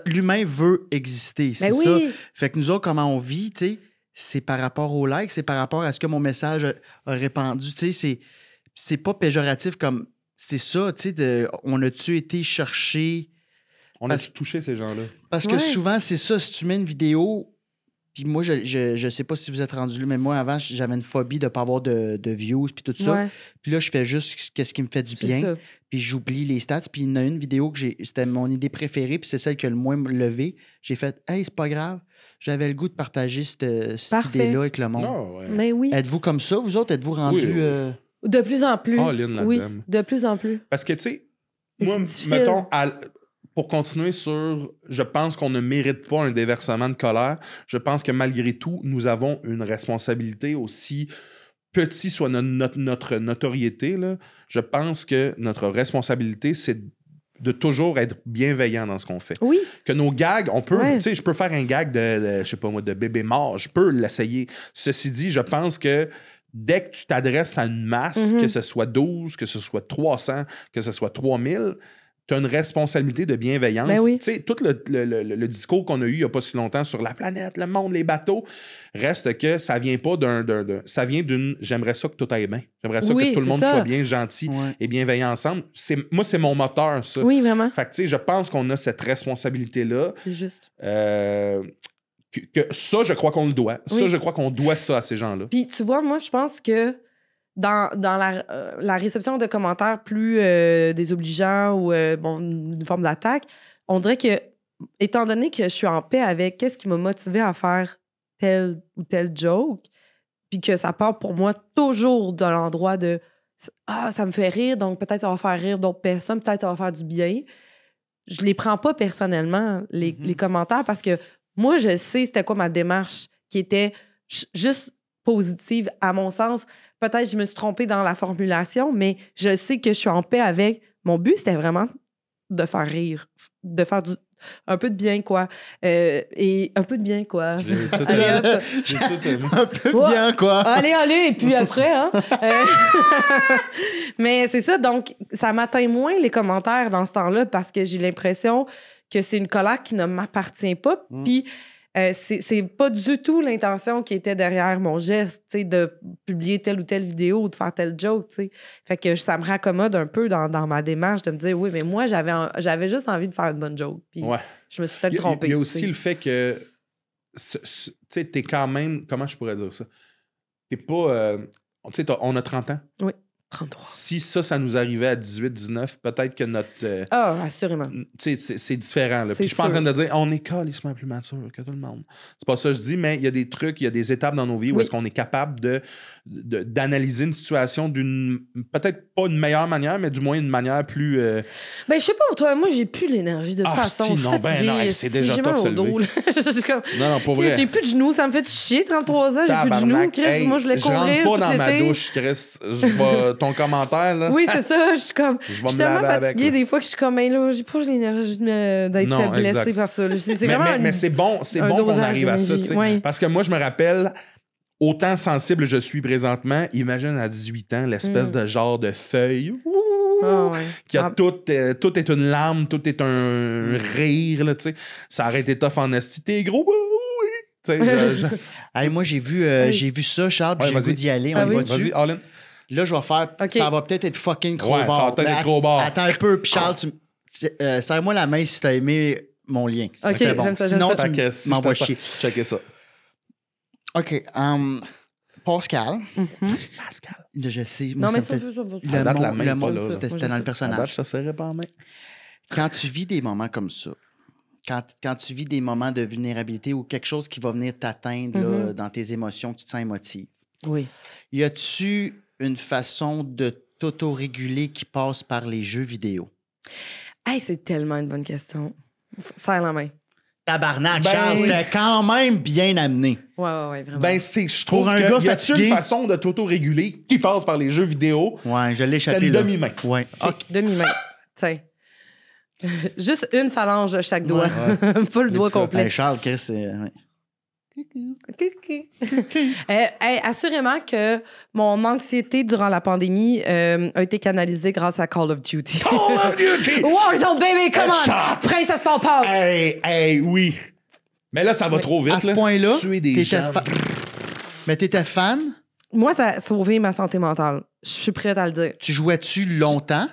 L'humain veut exister, c'est Ben ça. oui. Fait que nous autres, comment on vit, tu sais, c'est par rapport au like, c'est par rapport à ce que mon message a répandu, tu sais, c'est pas péjoratif comme... C'est ça, tu sais, on a-tu été chercher... On a touché ces gens-là. Parce que souvent, c'est ça, si tu mets une vidéo... Puis moi, je sais pas si vous êtes rendu là, mais moi, avant, j'avais une phobie de ne pas avoir de views puis tout ça. Ouais. Puis là, je fais juste qu'est-ce qui me fait du C'est bien. ça. Puis j'oublie les stats. Puis il y en a une vidéo que c'était mon idée préférée, puis c'est celle qui a le moins levé. J'ai fait « Hey, c'est pas grave. J'avais le goût de partager cette idée-là avec le monde. Non, ouais. Mais oui. Êtes-vous comme ça, vous autres? Êtes-vous rendus... Oui. De plus en plus. All in là-dedans. Oui, de plus en plus. Parce que, tu sais, Mais moi, c'est difficile. mettons, pour continuer sur, je pense qu'on ne mérite pas un déversement de colère. Je pense que malgré tout, nous avons une responsabilité aussi petit soit notre notoriété. Là, je pense que notre responsabilité, c'est de toujours être bienveillant dans ce qu'on fait. Oui. Que nos gags, on peut, Ouais. tu sais, je peux faire un gag je sais pas moi, de bébé mort, je peux l'essayer. Ceci dit, je pense que dès que tu t'adresses à une masse, que ce soit 12, que ce soit 300, que ce soit 3000, tu as une responsabilité de bienveillance. Ben oui. Tu sais, tout le discours qu'on a eu il n'y a pas si longtemps sur la planète, le monde, les bateaux, reste que ça vient pas ça vient d'une j'aimerais ça que tout aille bien. J'aimerais ça Oui, que tout le c'est monde ça. soit bien, gentil Ouais. et bienveillant ensemble. Moi, c'est mon moteur, ça. Oui, vraiment. Fait que, tu sais, je pense qu'on a cette responsabilité-là. C'est juste. Que ça, je crois qu'on le doit. Ça, Oui. je crois qu'on doit ça à ces gens-là. Puis, tu vois, moi, je pense que dans la réception de commentaires plus désobligeants ou une forme d'attaque, on dirait que, étant donné que je suis en paix avec qu'est-ce qui m'a motivé à faire tel ou tel joke, puis que ça part pour moi toujours de l'endroit de « Ah, ça me fait rire, donc peut-être ça va faire rire d'autres personnes, peut-être ça va faire du bien », je les prends pas personnellement, les commentaires, parce que moi, je sais c'était quoi ma démarche qui était juste positive, à mon sens. Peut-être que je me suis trompée dans la formulation, mais je sais que je suis en paix avec. Mon but, c'était vraiment de faire rire, de faire un peu de bien, quoi. Et un peu de bien, quoi. Allez, hop. J'ai tout aimé. Un peu Ouais. bien, quoi. Allez, et puis après, hein? Mais c'est ça, donc ça m'atteint moins les commentaires dans ce temps-là parce que j'ai l'impression que c'est une colère qui ne m'appartient pas. Puis c'est pas du tout l'intention qui était derrière mon geste, tu sais, de publier telle ou telle vidéo ou de faire tel joke, tu sais. Fait que ça me raccommode un peu dans ma démarche de me dire, oui, mais moi, j'avais juste envie de faire une bonne joke. Puis Ouais. je me suis peut-être Il trompée. y a tu aussi sais. le fait que, tu sais, t'es quand même, comment je pourrais dire ça? T'es pas, tu sais, on a 30 ans. Oui, 33. Si ça nous arrivait à 18, 19, peut-être que notre... Ah, assurément. tu sais, c'est différent. Là. C'est Puis je suis pas en sûr. train de dire on est calissement plus mature que tout le monde. C'est pas ça que je dis, mais il y a des trucs, il y a des étapes dans nos vies où Oui. est-ce qu'on est capable d'analyser une situation d'une peut-être pas une meilleure manière, mais du moins une manière plus. Ben, je sais pas pour toi, moi, j'ai plus l'énergie de toute Ah, façon. si, Je suis non, ben fatiguée. non, hey, c'est déjà j'ai tough mal se au dos, lever. là. Je suis comme... Non, pour vrai. J'ai plus de genoux, ça me fait chier, 33 ans, j'ai plus de genoux. Tabarnak. Chris, Hey, moi, je voulais je courir rentre pas tout dans ma l'été. douche, Chris. Ton commentaire, là. Oui, c'est ça. Je suis comme. Je vais Je me suis tellement laver avec, fatiguée là. des fois que je suis comme, hey, là, j'ai pas l'énergie d'être Non, blessée exact. par ça. C'est Mais, vraiment. mais c'est bon un qu'on dosage arrive à ça, d'énergie. tu sais. Ouais. Parce que moi, je me rappelle, autant sensible je suis présentement, imagine à 18 ans, l'espèce de genre de feuille Ah, ouais. qui a Ah, tout est une larme, tout est un rire, là, tu sais. Ça aurait été tough en esti. T'es gros, oui. Tu sais, Hey, moi, j'ai vu ça, Charles, puis Ouais, j'ai le vas-y. goût d'y aller. Ah On y oui? va dessus. Vas-y, all in. Là, je vais faire. Ok. Ça va peut-être être fucking Ouais, ça va crowbar. peut-être Mais être crowbar. Attends un peu, puis Charles, serre-moi la main si t'as aimé mon lien. Ok, C'était bon. j'aime ça, Sinon, j'aime ça. Fait tu que si m'envoies je te chier. checker ça. OK. Pascal. Pascal. Je sais. Moi, Non, mais ça me fait... À Le date, la mot, main le est mot, pas là, c'était là. dans le À date, personnage. ça serait pas en main. Quand tu vis des moments comme ça, quand tu vis des moments de vulnérabilité ou quelque chose qui va venir t'atteindre là, dans tes émotions, que tu te sens émotive, Oui. y a-tu une façon de t'autoréguler qui passe par les jeux vidéo? Hey, c'est tellement une bonne question. Serre la main. Tabarnak, Ben- Charles, c'était quand même bien amené. Ouais, vraiment. Ben, je trouve Pour un que gars y a-t-il fatigué- une façon de t'auto-réguler qui passe par les jeux vidéo? Ouais, je l'ai C'était échappé une là. demi-main. Ouais. OK, demi-main. Tiens. Juste une phalange de chaque doigt. Pas le doigt complet. Hey, Charles, Chris, c'est... ouais. Assurément que mon anxiété durant la pandémie a été canalisée grâce à Call of Duty. Call of Duty! Warzone, baby, come on! Headshot! Princess Paw Paw! Hey, oui. Mais là, ça va trop vite. À ce là. point-là, Tuer des t'étais gens. Mais t'étais fan? Moi, ça a sauvé ma santé mentale. Je suis prête à le dire. Tu jouais-tu longtemps?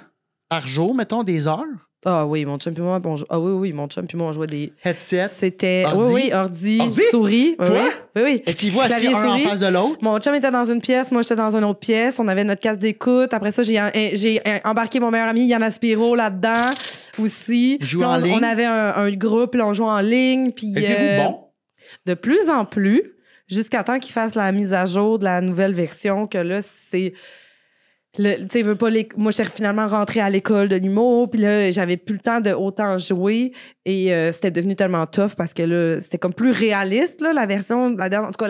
Par jour, mettons, des heures? Ah oui, mon chum et moi, mon chum et moi, on jouait des... Headset? C'était... Ordi? Ordi, Ordi? souris. Toi? Oui. Et tu vois assis Clavier, un en souris. face de l'autre? Mon chum était dans une pièce, moi j'étais dans une autre pièce. On avait notre casque d'écoute. Après ça, j'ai embarqué mon meilleur ami Yana Spiro là-dedans aussi. Jouer Puis en ligne? On avait un groupe, là, on jouait en ligne. Puis Étiez-vous bon? de plus en plus, jusqu'à temps qu'ils fassent la mise à jour de la nouvelle version, que là, c'est... Tu sais, moi, j'étais finalement rentrée à l'école de l'humour, puis là, j'avais plus le temps de autant jouer, et c'était devenu tellement tough parce que là, c'était comme plus réaliste, là, la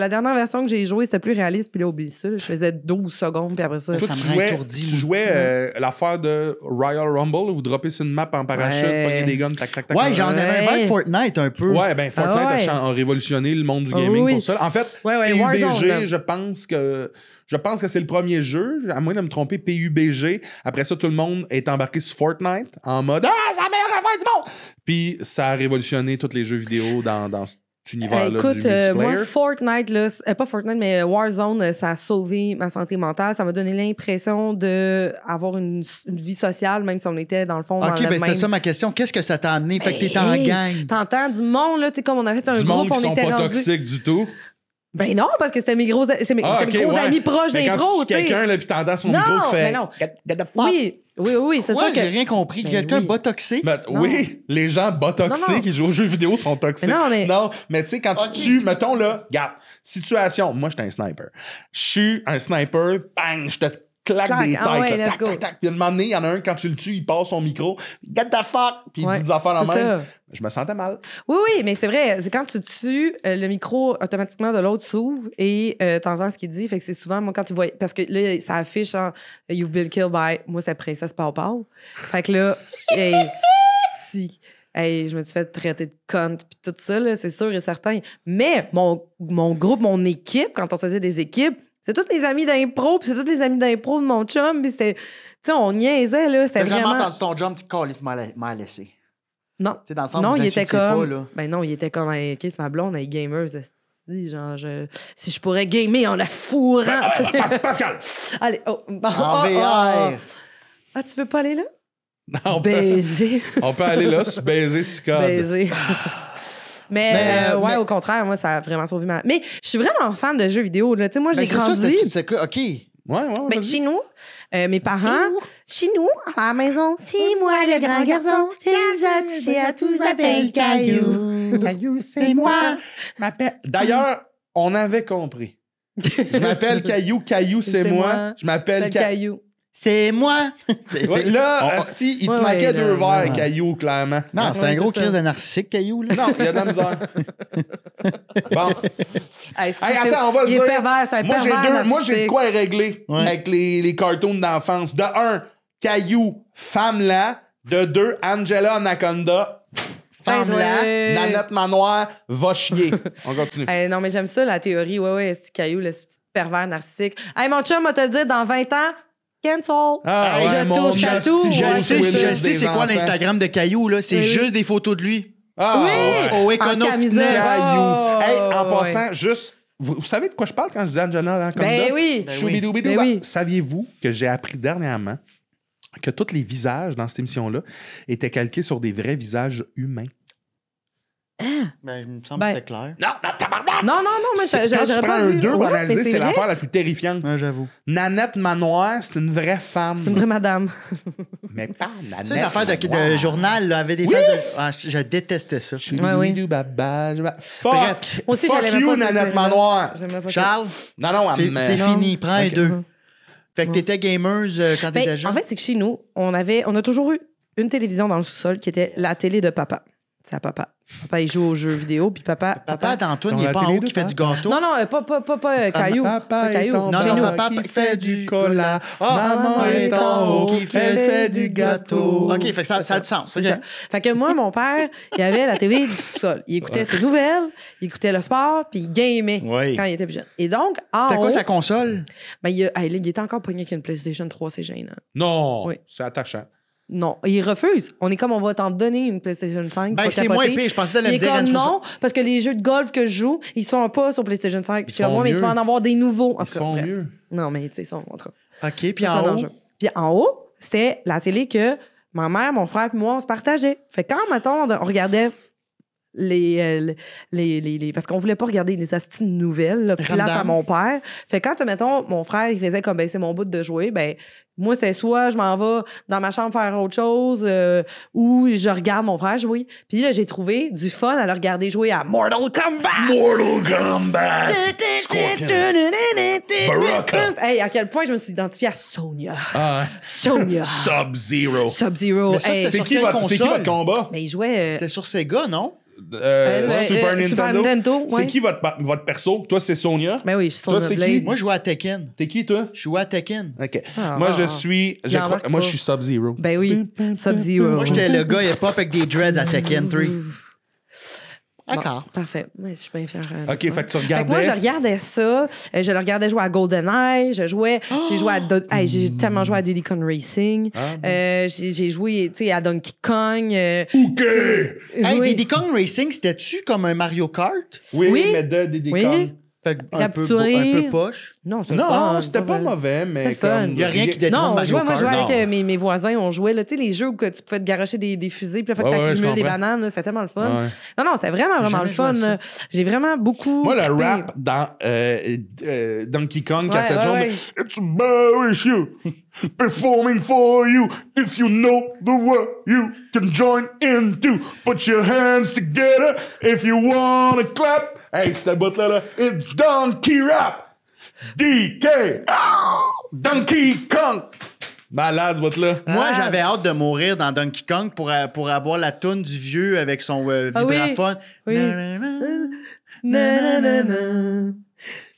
dernière version que j'ai jouée, c'était plus réaliste, puis là, oublie ça, là, je faisais 12 secondes, puis après ça... Toi, ça tu me jouais, étourdi, tu moi. jouais l'affaire de Royal Rumble, où vous droppez sur une map en parachute, Ouais. pognez des guns, tac, tac, tac. Ouais, j'en avais un Ouais. vibe Fortnite un peu. Ouais, ben Fortnite Ah ouais. a révolutionné le monde du Ah gaming oui. pour ça. En fait, Ouais, PUBG, Warzone, là. je pense que c'est le premier jeu, à moins de me tromper, PUBG. Après ça, tout le monde est embarqué sur Fortnite en mode « Ah, c'est la meilleure affaire du monde! » Puis ça a révolutionné tous les jeux vidéo dans cet univers-là du Écoute, multiplayer. moi, Fortnite, là, pas Fortnite, mais Warzone, ça a sauvé ma santé mentale. Ça m'a donné l'impression d'avoir une vie sociale, même si on était, dans le fond, dans OK, le ben même... c'était ça ma question. Qu'est-ce que ça t'a amené? Fait que t'étais en Hey, gang. T'entends du monde, là, tu sais, comme on a fait un Du groupe, monde qui on sont était pas rendu... toxiques du tout. Ben non, parce que c'était mes gros, c'était mes gros ouais. amis proches Mais des quand pros, tu tu sais. quelqu'un, là, puis t'entends son Non, micro qui fait mais non. Get the fuck! Oui, c'est Ouais, sûr que... j'ai rien compris. Ben Quelqu'un oui. bas toxé? Ben, Non. oui, les gens bas Non, toxiques non. qui jouent aux jeux vidéo sont toxiques. Mais non, mais- tu sais, quand tu tues, mettons là, regarde, situation, moi, j'étais un sniper. Je suis un sniper, bang, je te claque Clac, des têtes, ah ouais, là, let's tac, go. tac, tac. Puis à un moment donné, il y en a un, quand tu le tues, il passe son micro, get the fuck, puis il Ouais, dit des affaires dans c'est même. ça. Je me sentais mal. Oui, mais c'est vrai. C'est quand tu tues, le micro, automatiquement, de l'autre s'ouvre et t'entends ce qu'il dit. Fait que c'est souvent, moi, quand il voit... Parce que là, ça affiche en « You've been killed by... » Moi, c'est Princess Paw Paw. Fait que là, je me suis fait traiter de conne puis tout ça, là, c'est sûr et certain. Mais mon groupe, mon équipe, quand on faisait des équipes, c'est tous mes amis d'impro, puis c'est tous les amis d'impro de mon chum, puis c'était... Tu sais, on niaisait, là, c'était T'as jamais vraiment... entendu ton jump, tu calles, m'a laissé. Non. Tu sais, dans le sens Non, où vous il était insultiez comme. pas, là. Ben non, il était comme. Hey, OK, c'est ma blonde, elle est gamer. Genre, si je pourrais gamer en la fourrant. Pascal! Allez, oh, bon, En oh, oh. VR. Ah, tu veux pas aller là? Non, Baiser. on peut aller là, se baiser, si code. Baiser. Mais, Mais, au contraire, moi, ça a vraiment sauvé ma. Mais je suis vraiment fan de jeux vidéo. Là. Tu sais, moi, j'ai Ben, c'est ça, grandi. c'est que, OK. Ouais, Ben, chez nous, mes parents, chez nous, à la maison, c'est moi le grand garçon. C'est à tout, je m'appelle Caillou. Caillou, c'est moi. D'ailleurs, on avait compris. Je m'appelle Caillou, Caillou, c'est moi. Je m'appelle Caillou. C'est moi. Ouais, là, Asti, il te Ouais, manquait ouais, deux là, verres, Caillou, clairement. Non, c'est Ouais, un gros c'est ça. crise de narcissique, Caillou, là. Non, il y a de la misère. Bon. Hey, Attends, on va le il dire. est pervers, c'est un Moi, j'ai pervers moi, j'ai de narcissique. quoi régler Ouais. avec les cartoons d'enfance. De un, Caillou, femme-là. De deux, Angela Anaconda, femme-là. Ouais. Nanette Manoir, va chier. On continue. Hey, non, mais j'aime ça, la théorie. Ouais, c'est Caillou, le petit pervers narcissique. Hey, mon chum, va te le dire, dans 20 ans, cancel. Ah, Hey, ouais, je mon touche à Justin tout. Joe Ouais. Willis Je sais des c'est quoi enfants. l'Instagram de Caillou, là. C'est Oui. juste des photos de lui. Ah, Oui! ouais. Au En Econo camisole. Fitness. Caillou. Oh, Hey, en ouais. passant, juste... Vous savez de quoi je parle quand je dis Angela Anaconda? Ben oui. Ben oui. Choubidoubidoua. Ben oui. Saviez-vous que j'ai appris dernièrement que tous les visages dans cette émission-là étaient calqués sur des vrais visages humains? Ben, il me semble Ben, que c'était clair. Non, tabarnak! Non, mais Quand tu prends un 2 pour analyser, c'est l'affaire. l'affaire la plus terrifiante. Ouais, j'avoue. Nanette Manoir, c'est une vraie femme. C'est une vraie madame. Mais pas Nanette. Tu sais, l'affaire de Manoir. journal, là, avait des Oui. faces de... Ah, je détestais ça. Ouais, oui. Fuck! Bref. Moi aussi, Fuck j'aimais you, pas cette Nanette série-là. Manoir! J'aimais pas ça. Charles, Non, c'est fini. Prends un Ok. 2. Fait que t'étais gameuse quand t'étais jeune? En fait, c'est que chez nous, on a toujours eu une télévision dans le sous-sol qui était la télé de papa. C'est à papa. Papa, il joue aux jeux vidéo, puis papa... Papa d'Antoine, Dans il est la pas en télé haut de qui fait du papa. gâteau. Non, pas Caillou. Pas Caillou. Non, Chez nous. papa qui fait du cola. Maman est en haut qui fait du gâteau. OK, fait que ça a du sens. C'est ça. Fait que moi, mon père, il avait la télé du sous-sol. Il écoutait ses nouvelles, il écoutait le sport, puis il gamait Oui. quand il était plus jeune. Et donc, en C'était quoi haut, sa console? ben, il était encore pogné avec une PlayStation 3, c'est gênant. Non, Oui. c'est attachant. Non, il refuse. On est comme, on va t'en donner une PlayStation 5. Ben, tu vas c'est capoter. moins pire. Je pensais que t'allais Il me est dire comme Enzo- non, parce que les jeux de golf que je joue, ils se font pas sur PlayStation 5. Puis je suis comme, font ouais, mais tu mieux. vas en avoir des nouveaux. En Ils tout cas, font bref. mieux. Non, mais tu sais, ça, en tout cas. OK, puis C'est en un haut? enjeu. Puis en haut, c'était la télé que ma mère, mon frère et moi, on se partageait. Fait que quand, mettons, on regardait parce qu'on voulait pas regarder les astis de nouvelles, là, puis là, Random. à mon père. Fait que quand, mettons, mon frère, il faisait comme, ben, c'est mon bout de jouer, ben, moi, c'était soit je m'en vais dans ma chambre faire autre chose, ou je regarde mon frère jouer. Puis là, j'ai trouvé du fun à le regarder jouer à Mortal Kombat! Mortal Kombat! Baraka! Hey, à quel point je me suis identifiée à Sonya. Ah, Sonya. Sub-Zero. Sub-Zero. Mais ça, Hey. c'était C'est sur qui, quelle c'est qui console? votre combat? Mais il jouait. C'était sur Sega, non? Super Nintendo. Nintendo, ouais. C'est qui votre perso? Toi, c'est Sonia. Ben oui, je suis Toi, Sonya c'est qui? Blade. Moi, je jouais à Tekken. T'es qui, toi? Je jouais à Tekken. OK. Ah, moi, je ah, suis... Il en marque moi, pas. je suis Sub-Zero. Ben oui, Sub-Zero. Moi, j'étais le gars hip-hop avec des dreads à Tekken 3. D'accord. Bon, parfait. Ouais, je suis bien fière. OK, fait que tu Fait que regardais... moi, je regardais ça. Je le regardais jouer à GoldenEye. J'ai joué à... j'ai tellement joué à Diddy Kong Racing. Ah, bon. J'ai joué, tu sais, à Donkey Kong. OK! Hey, oui. Diddy Kong Racing, c'était-tu comme un Mario Kart? Oui, Oui. mais de Diddy Oui. Kong. Fait que un Capturé. peu poche. Non, c'est le Non, fun, c'était pas mauvais, C'est mais le fun. comme... Il y a rien qui détrône Non, Mario moi, je Kart. jouais avec Non. mes voisins, on jouait, là, tu sais, les jeux où que tu pouvais te garocher des fusées, puis là, fait que Ouais, ouais, t'accumules je des comprends. bananes, là, c'était tellement le fun. Ouais. Non, c'était vraiment J'ai le jamais joué à fun. ça. J'ai vraiment beaucoup. Moi, le trippé. rap dans Donkey Kong, quand Ouais, ça joue, ouais. It's embarrass you, performing for you. If you know the word, you can join in too. Put your hands together if you wanna clap. Hey, cette bout-là, là, it's Donkey Rap. DK. Donkey Kong. Malade, ce bout-là. Moi, Ah. j'avais hâte de mourir dans Donkey Kong pour avoir la toune du vieux avec son Ah oui. vibraphone. Oui. Nanana. Nanana.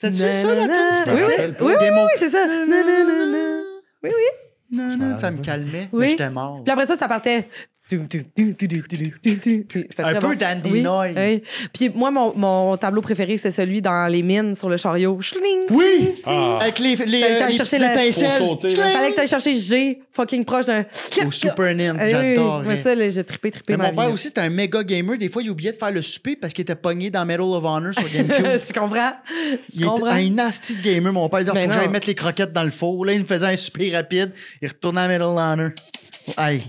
C'était-tu ça, la toune? Je me Oui, rappelle pas. oui, Des mots. c'est ça. Nanana. Oui, oui. Nanana, ça me calmait, Oui. mais j'étais mort. Puis après ça partait. C'était Un très peu bon. d'Andy Oui, Noy. oui. Puis moi, mon tableau préféré, c'est celui dans les mines sur le chariot. Schling! Oui! Ah. Avec les T'allais chercher petites la- étincelles. Faut sauter, là. Fallait que t'ailles chercher G, fucking proche d'un. Au Super Nintendo, Oui, j'adorais. moi, ça, là, j'ai trippé Mais ma mon père vie. aussi, c'était un méga gamer. Des fois, il oubliait de faire le souper parce qu'il était pogné dans Medal of Honor sur GameCube. Je comprends. Je Il était comprends. un nasty de gamer. Mon père disait, Ben faut que non. j'aille mettre les croquettes dans le four. Là, il me faisait un souper rapide. Il retournait à Medal of Honor. Aïe.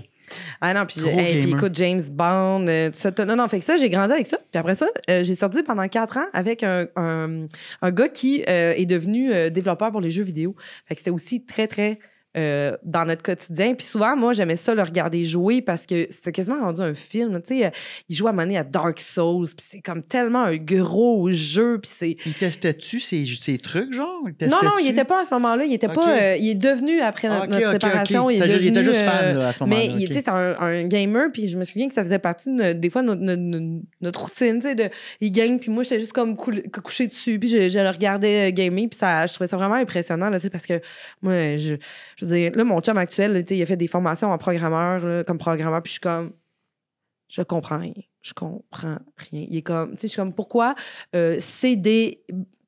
Ah non, puis Gros puis gamer. écoute, James Bond, tout ça. Non, fait que ça, j'ai grandi avec ça. Puis après ça, j'ai sorti pendant 4 ans avec un gars qui est devenu développeur pour les jeux vidéo. Fait que c'était aussi très, très dans notre quotidien. Puis souvent, moi, j'aimais ça le regarder jouer parce que c'était quasiment rendu un film. Tu sais, il jouait à un moment donné à Dark Souls, puis c'est comme tellement un gros jeu, puis c'est... Il testait-tu ces trucs, genre? Non, il était pas à ce moment-là. Il était Ok. pas... il est devenu, après Ah, notre ok, séparation, ok. il est Il était devenu... juste fan, là, à ce moment-là, Mais, ok. tu sais, c'était un gamer, puis je me souviens que ça faisait partie, des fois, notre routine, tu sais, il gagne, puis moi, j'étais juste comme couché dessus, puis je le regardais gamer, puis je trouvais ça vraiment impressionnant, là, tu sais, parce que moi, je veux dire, là, mon chum actuel, là, tu sais, il a fait des formations en programmeur, là, comme programmeur, puis je suis comme... Je comprends rien. Je comprends rien. Il est comme... Tu sais, je suis comme, pourquoi CD...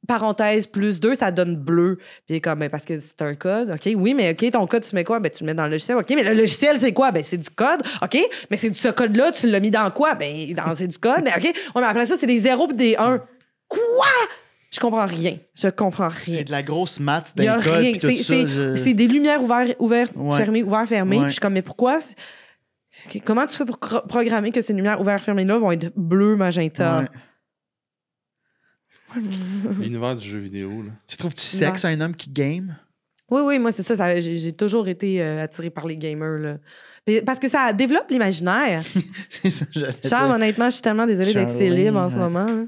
parenthèse plus 2, ça donne bleu. Puis il est comme, ben, parce que c'est un code. OK, oui, mais OK, ton code, tu mets quoi? Ben, tu le mets dans le logiciel. OK, mais le logiciel, c'est quoi? Ben, c'est du code. OK, mais c'est ce code-là, tu l'as mis dans quoi? Ben, c'est du code. Mais OK, on va appeler ça, c'est des 0 et des 1. Quoi? Je comprends rien. Je comprends rien. C'est de la grosse maths Il y a d'école rien. pis tout ça. C'est des lumières ouvertes, Ouais. fermées, ouvertes, fermées. Ouais. Puis je suis comme, mais pourquoi? OK, comment tu fais pour programmer que ces lumières ouvertes, fermées-là vont être bleu, magenta? Ouais. L'univers du jeu vidéo, là. Tu trouves-tu sexe un homme qui game? Oui, moi, c'est ça. J'ai toujours été attirée par les gamers. Là. Parce que ça développe l'imaginaire. C'est ça, j'allais Charles, dire. honnêtement, je suis tellement désolée d'être Charlie, célib en ouais. ce moment. Hein.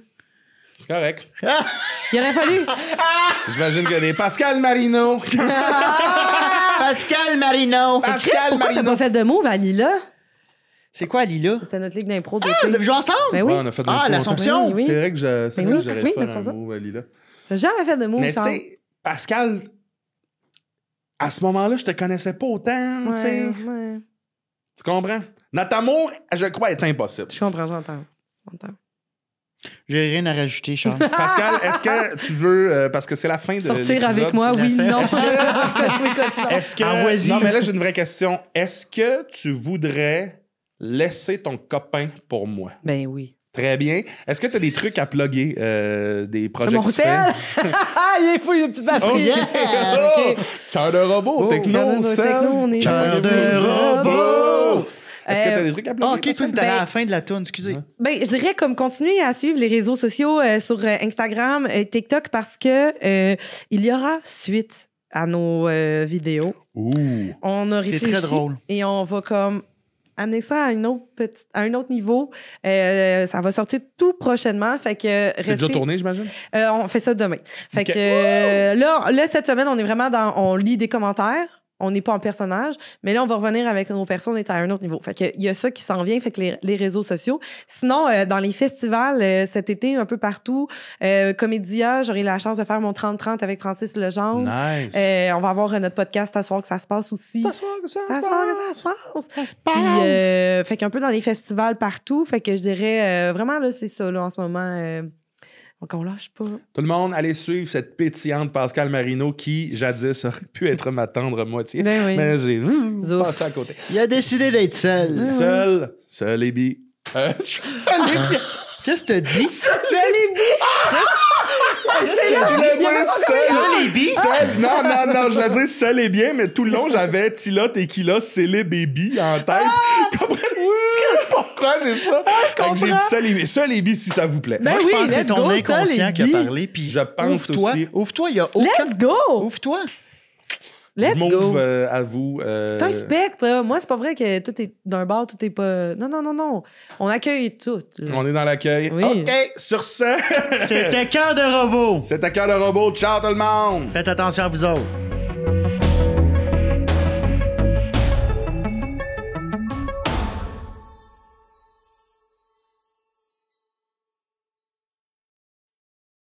C'est correct. Il aurait fallu. J'imagine que des Pascal Marino. Pascal Marino. Chris, pourquoi t'as pas fait de move à Lila? C'est quoi, Lila? C'était notre ligue d'impro d'été. Ah, vous avez joué ensemble? Ben oui. Ouais, on a fait un Ah, coup l'Assomption. longtemps. Oui. C'est vrai que j'aurais oui, fait c'est un ça. move à Lila. J'ai jamais fait de move, Mais tu Charles. sais, Pascal, à ce moment-là, je te connaissais pas autant, tu sais. Ouais. Tu comprends? Notre amour, je crois, est impossible. Je comprends, j'entends. J'ai rien à rajouter, Charles. Pascal, est-ce que tu veux, parce que c'est la fin de Sortir l'épisode, avec moi, c'est oui, la non. Est-ce que... Ah, vas-y. Non, mais là, j'ai une vraie question. Est-ce que tu voudrais laisser ton copain pour moi? Ben oui. Très bien. Est-ce que tu as des trucs à plugger, des projets Mon que tu fais? sel! Il faut une petite batterie. Oh, Yeah! oh, cœur de robot, techno, sel. on est Cœur de robot. Est-ce que tu as des trucs à plugger? Ah, ok, toi, t'es allé à la fin de la tourne, excusez. Ben, je dirais comme continuer à suivre les réseaux sociaux sur Instagram, TikTok, parce que il y aura suite à nos vidéos. Ouh. On a réfléchi. très drôle. Et on va comme amener ça à, à un autre niveau. Ça va sortir tout prochainement. Fait que C'est déjà tourné, j'imagine? on fait ça demain. Fait Ok. que là, cette semaine, on est vraiment on lit des commentaires. On n'est pas en personnage, mais là, on va revenir avec nos personnes, on est à un autre niveau. Fait que il y a ça qui s'en vient, fait que les réseaux sociaux. Sinon, dans les festivals, cet été, un peu partout, Comédia, j'aurai la chance de faire mon 30-30 avec Francis Legendre. Nice. On va avoir notre podcast à soir que ça se passe aussi. Ça se passe, ça se Ça se passe. passe, ça se passe. Puis, fait qu'un peu dans les festivals partout, fait que je dirais, vraiment, là, c'est ça, là, en ce moment. Donc, on lâche pas. Tout le monde, allez suivre cette pétillante Pascal Marino qui, jadis, aurait pu être ma tendre moitié. Ben oui. Mais j'ai Zouf. passé à côté. Il a décidé d'être seul. Seul et bi. Seul et bi. Qu'est-ce que t'as dit? Je voulais dire seul et bi. Non, je voulais dire seul et bien, mais tout le long, j'avais Tila, Tequila, Célé, Baby en tête. Comprenez-vous pourquoi j'ai ça? Fait que j'ai dit seul et bi, si ça vous plaît. Ben Moi, je oui, pense que c'est let's ton go, inconscient ça, qui a les parlé. Puis Je pense ouvre-toi. aussi. Ouvre-toi, il y a aucun... Let's go! Ouvre-toi. Let's je m'ouvre go! à vous. C'est un spectre, là. Moi, c'est pas vrai que tout est d'un bar, tout est pas. Non. On accueille tout. Là. On est dans l'accueil. Oui. OK, sur ce, C'était Cœur de robot. c'est ta cœur de robot. Ciao tout le monde! Faites attention à vous autres.